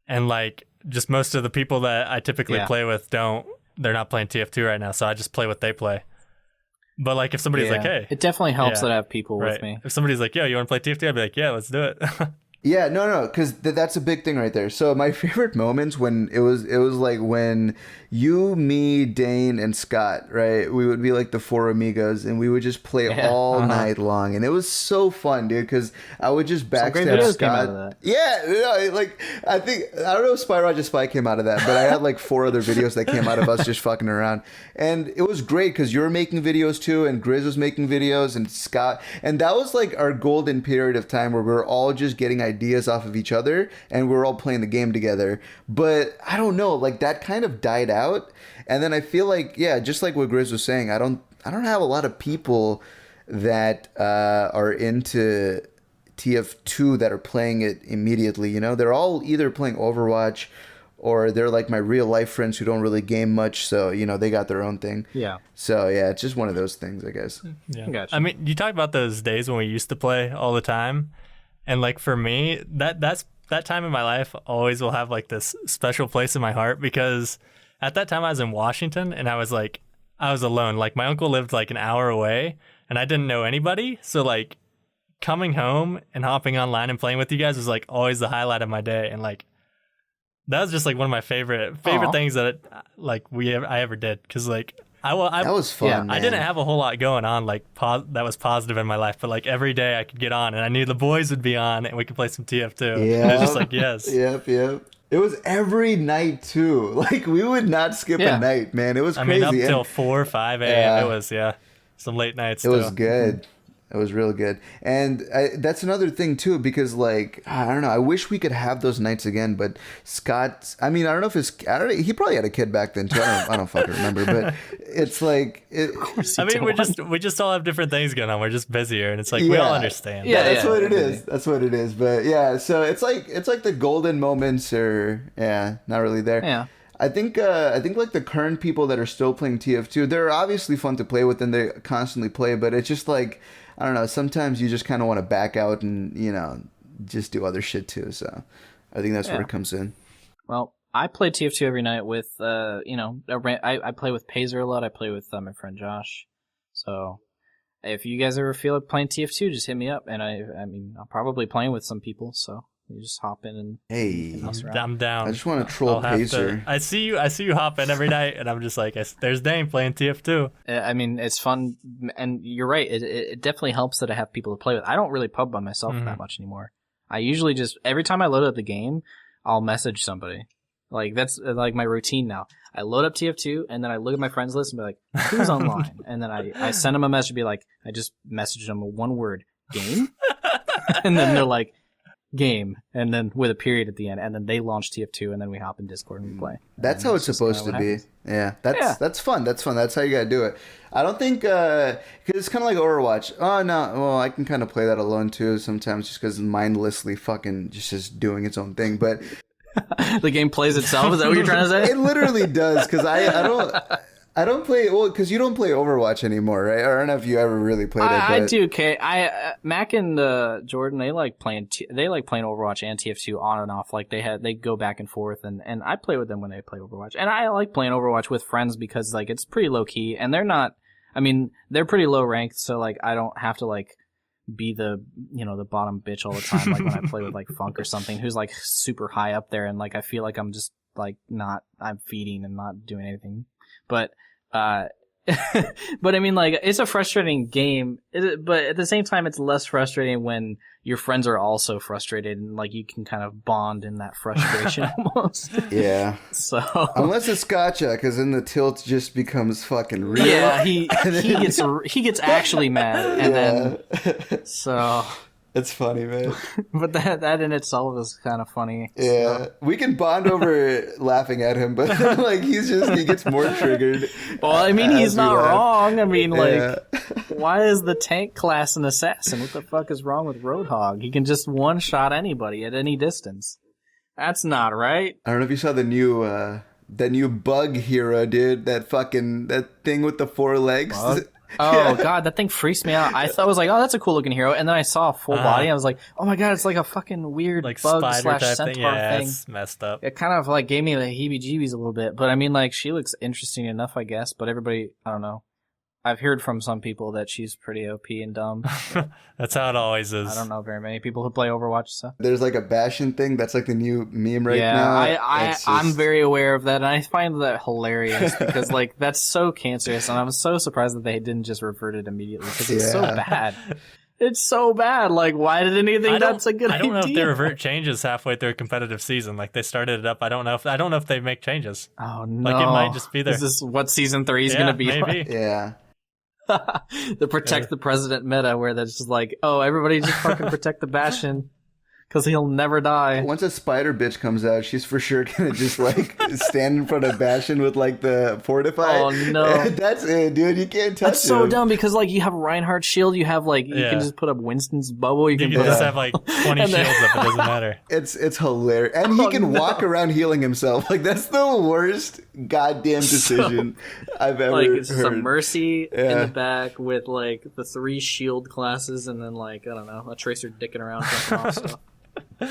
And like just most of the people that I typically play with they're not playing TF2 right now, so I just play what they play. But like if somebody's like, hey, it definitely helps that I have people with me. If somebody's like, yo, you want to play TF2? I'd be like, yeah, let's do it. Yeah, no, because that's a big thing right there. So my favorite moments when it was like when you, me, Dane, and Scott, right? We would be like the four amigos, and we would just play all night long, and it was so fun, dude. Because I would just backstab Scott. Yeah, like I don't know if Spy Roger Spy came out of that, but I had like 4 other videos that came out of us just fucking around, and it was great because you were making videos too, and Grizz was making videos, and Scott, and that was like our golden period of time where we were all just getting ideas off of each other and we were all playing the game together. But I don't know, like that kind of died out, and then I feel like just like what Grizz was saying, I don't have a lot of people that are into TF2 that are playing it immediately. You know, they're all either playing Overwatch or they're like my real life friends who don't really game much, so you know they got their own thing. So it's just one of those things, I guess. Gotcha. I mean, you talk about those days when we used to play all the time. And like for me, that time in my life always will have like this special place in my heart because at that time I was in Washington and I was alone. Like my uncle lived like an hour away and I didn't know anybody. So like coming home and hopping online and playing with you guys was like always the highlight of my day. And like that was just like one of my favorite things that I ever did because like that was fun. Man. I didn't have a whole lot going on like that was positive in my life, but like every day I could get on and I knew the boys would be on and we could play some TF2. Yeah, it was just like yes. Yep. It was every night too. Like we would not skip a night, man. It was crazy. I mean, up till 4 or 5 a.m. It was some late nights. It was good. It was real good. And that's another thing, too, because, like, I don't know. I wish we could have those nights again. But Scott, I mean, I don't know if he probably had a kid back then, too. I don't fucking remember. But it's like... I mean, we just all have different things going on. We're just busier. And it's like, we all understand. Yeah, that's what it is. That's what it is. But, yeah, so it's like the golden moments are, not really there. Yeah. I think like the current people that are still playing TF2, they're obviously fun to play with and they constantly play, but it's just like, I don't know, sometimes you just kind of want to back out and, you know, just do other shit too. So I think that's where it comes in. Well, I play TF2 every night with, I play with Pazer a lot. I play with my friend Josh. So if you guys ever feel like playing TF2, just hit me up. And I mean, I'm probably playing with some people, so you just hop in and I'm down. I just want to troll Pacer. I see you hop in every night, and I'm just like, there's Dane playing TF2. I mean, it's fun, and you're right. It definitely helps that I have people to play with. I don't really pub by myself that much anymore. I usually just every time I load up the game, I'll message somebody. Like that's like my routine now. I load up TF2 and then I look at my friends list and be like, who's online? And then I send them a message, be like, I just messaged them one word, game, and then they're like, game, and then with a period at the end, and then they launch TF2, and then we hop in Discord and we play. That's how it's supposed to be. Yeah, that's fun. That's fun. That's how you gotta do it. I don't think because it's kind of like Overwatch. Oh no, well I can kind of play that alone too sometimes, just because mindlessly fucking just doing its own thing. But the game plays itself. Is that what you're trying to say? It literally does, because I don't play, well, because you don't play Overwatch anymore, right? I don't know if you ever really played it. I do, okay. Mac and Jordan, they like playing Overwatch and TF2 on and off. Like they go back and forth, and I play with them when they play Overwatch. And I like playing Overwatch with friends because like it's pretty low key, and they're not. I mean, they're pretty low ranked, so like I don't have to like be the the bottom bitch all the time, like when I play with like Funk or something, who's like super high up there, and like I feel like I'm just like I'm feeding and not doing anything. But but I mean, like, it's a frustrating game, but at the same time, it's less frustrating when your friends are also frustrated, and like you can kind of bond in that frustration almost. Yeah. So unless it's gotcha, because then the tilt just becomes fucking real. Yeah, he gets actually mad, and then so. It's funny, man. But that in itself is kind of funny. Yeah, so. We can bond over laughing at him, but like he gets more triggered. Well, I mean, he's not wrong. I mean, like, why is the tank class an assassin? What the fuck is wrong with Roadhog? He can just one-shot anybody at any distance. That's not right. I don't know if you saw the new bug hero, dude. That thing with the 4 legs. Bug? Oh God, that thing freaks me out. I was like, oh, that's a cool looking hero, and then I saw a full body, and I was like, oh my God, it's like a fucking weird like bug / centaur thing. Yeah, it's messed up. It kind of like gave me the heebie-jeebies a little bit, but I mean, like, she looks interesting enough, I guess. But everybody, I don't know. I've heard from some people that she's pretty OP and dumb. That's how it always is. I don't know very many people who play Overwatch stuff. There's like a Bastion thing that's like the new meme right now. Yeah, I'm very aware of that, and I find that hilarious because like that's so cancerous, and I'm so surprised that they didn't just revert it immediately because it's so bad. It's so bad. Like, why did anything that's a good idea? I don't know if they revert changes halfway through a competitive season. Like they started it up. I don't know if they make changes. Oh no! Like it might just be there. Is this what season 3 is going to be? Maybe. Like? Yeah. The protect the president meta, where that's just like, oh, everybody just fucking protect the Bastion because he'll never die. Once a spider bitch comes out, she's for sure gonna just like stand in front of Bastion with like the fortify. Oh no, that's it, dude. You can't touch. That's so dumb because like you have Reinhardt's shield, you have like you can just put up Winston's bubble. You can just have like 20 shields up. It doesn't matter. It's hilarious, and he can walk around healing himself. Like that's the worst goddamn decision I've ever like it's heard. Just a Mercy in the back with like the 3 shield classes, and then like I don't know, a Tracer dicking around jumping off stuff.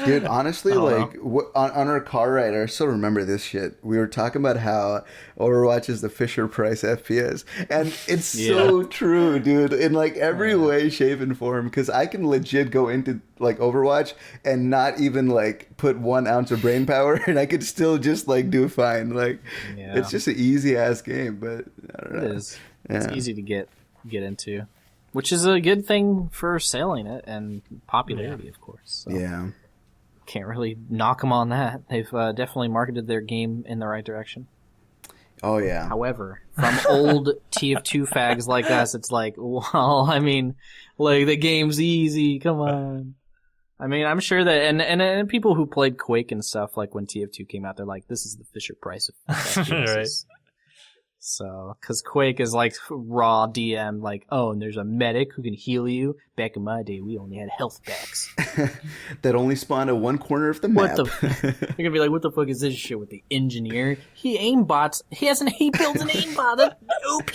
Dude, honestly, like on our car ride, I still remember this shit. We were talking about how Overwatch is the Fisher Price FPS, and it's so true, dude, in like every way, shape, and form. Because I can legit go into like Overwatch and not even like put 1 ounce of brain power, and I could still just like do fine. Like it's just an easy ass game, but I don't know. It is. Yeah. It's easy to get into. Which is a good thing for selling it and popularity, of course. So. Yeah. Can't really knock them on that. They've definitely marketed their game in the right direction. Oh, yeah. However, from old TF2 fags like us, it's like, well, I mean, like, the game's easy. Come on. I mean, I'm sure that, and people who played Quake and stuff, like when TF2 came out, they're like, this is the Fisher Price of FPSs. Right. So, because Quake is like raw DM, like, oh, and there's a medic who can heal you. Back in my day, we only had health packs. That only spawned at one corner of the map. You're gonna be like, what the fuck is this shit with the engineer? He builds an aimbot. That's OP.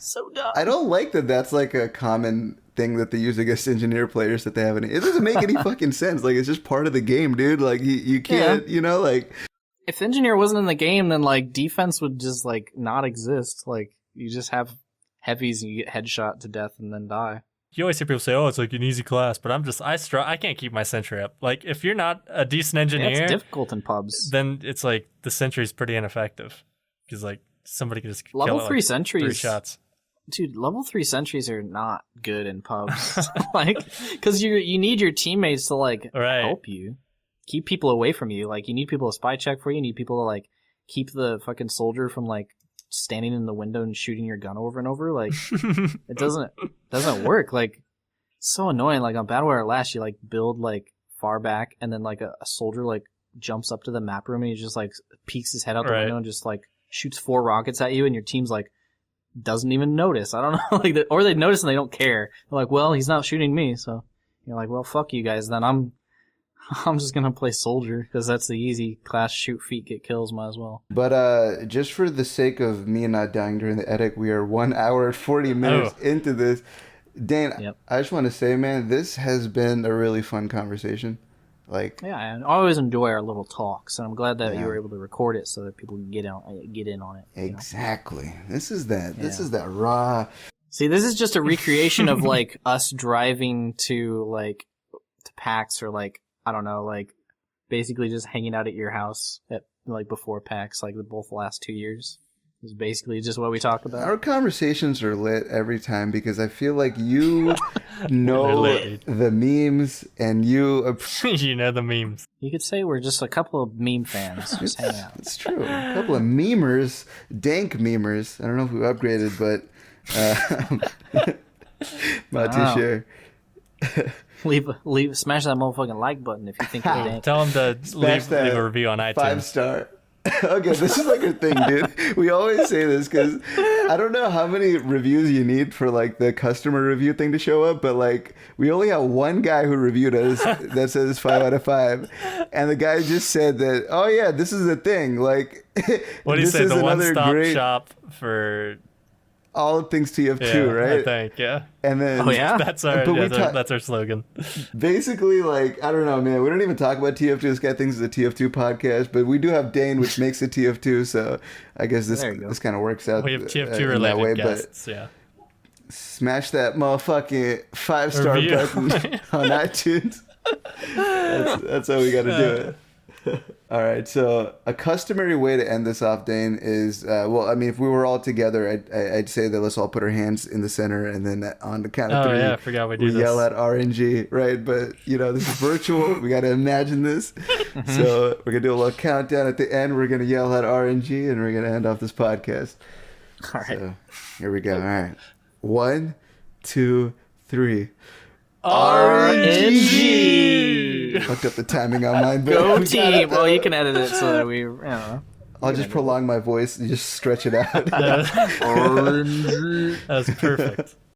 So dumb. I don't like that that's like a common thing that they use against engineer players that they have. It doesn't make any fucking sense. Like, it's just part of the game, dude. Like, you can't, like... If the engineer wasn't in the game, then like defense would just like not exist. Like you just have heavies and you get headshot to death and then die. You always hear people say, "Oh, it's like an easy class," but I can't keep my sentry up. Like if you're not a decent engineer, it's difficult in pubs. Then it's like the sentry's pretty ineffective because like somebody can just level kill it, 3 like, sentries. 3 shots. Dude, level 3 sentries are not good in pubs. Like because you need your teammates to like help you. Keep people away from you. Like, you need people to spy check for you. You need people to, like, keep the fucking soldier from, like, standing in the window and shooting your gun over and over. Like, it doesn't work. Like, it's so annoying. Like, on Battleware Last, you, like, build, like, far back, and then, like, a soldier, like, jumps up to the map room, and he just, like, peeks his head out the window and just, like, shoots 4 rockets at you, and your team's, like, doesn't even notice. I don't know. Like, or they notice and they don't care. They're like, well, he's not shooting me, so you're like, well, fuck you guys, then I'm just gonna play soldier because that's the easy class. Shoot feet, get kills. Might as well. But just for the sake of me not dying during the edit, we are 1 hour and 40 minutes into this. Dane, I just want to say, man, this has been a really fun conversation. Like, Yeah, I always enjoy our little talks, and I'm glad that you were able to record it so that people can get in on it. exactly. You know? This is that raw. See, this is just a recreation of like us driving to PAX, or like, I don't know, like basically just hanging out at your house at like before PAX, like both the last 2 years. Is basically just what we talk about. Our conversations are lit every time because I feel like you know the memes and you you know the memes. You could say we're just a couple of meme fans just hanging out. It's true. A couple of memers, dank memers. I don't know if we upgraded, but not too sure. Smash that motherfucking like button if you think we're dank. Tell them to leave a review on iTunes. 5-star. Okay, this is like a thing, dude. We always say this because I don't know how many reviews you need for like the customer review thing to show up, but like we only have one guy who reviewed us that says 5 out of 5, and the guy just said that, oh yeah, this is a thing. Like, what do you say? The one-stop shop for all things TF2, right? I think, yeah. And then that's our slogan. Basically, like, I don't know, man. We don't even talk about TF2. This guy thinks it's a TF2 podcast, but we do have Dane, which makes it TF2. So I guess this kind of works out. We have TF2 related guests, yeah. Smash that motherfucking 5-star button on iTunes. That's how we got to do it. All right, so a customary way to end this off, Dane, is well, I mean, if we were all together, I'd say that let's all put our hands in the center, and then on the count of 3, I forgot we yell at RNG, right? But you know, this is virtual. We got to imagine this. So we're gonna do a little countdown at the end. We're gonna yell at RNG, and we're gonna end off this podcast. All right, so, here we go. All right, 1, 2, 3. RNG. Fucked up the timing on mine, but go team. Well, you can edit it so that we. I'll just prolong my voice and just stretch it out. RNG. That was perfect.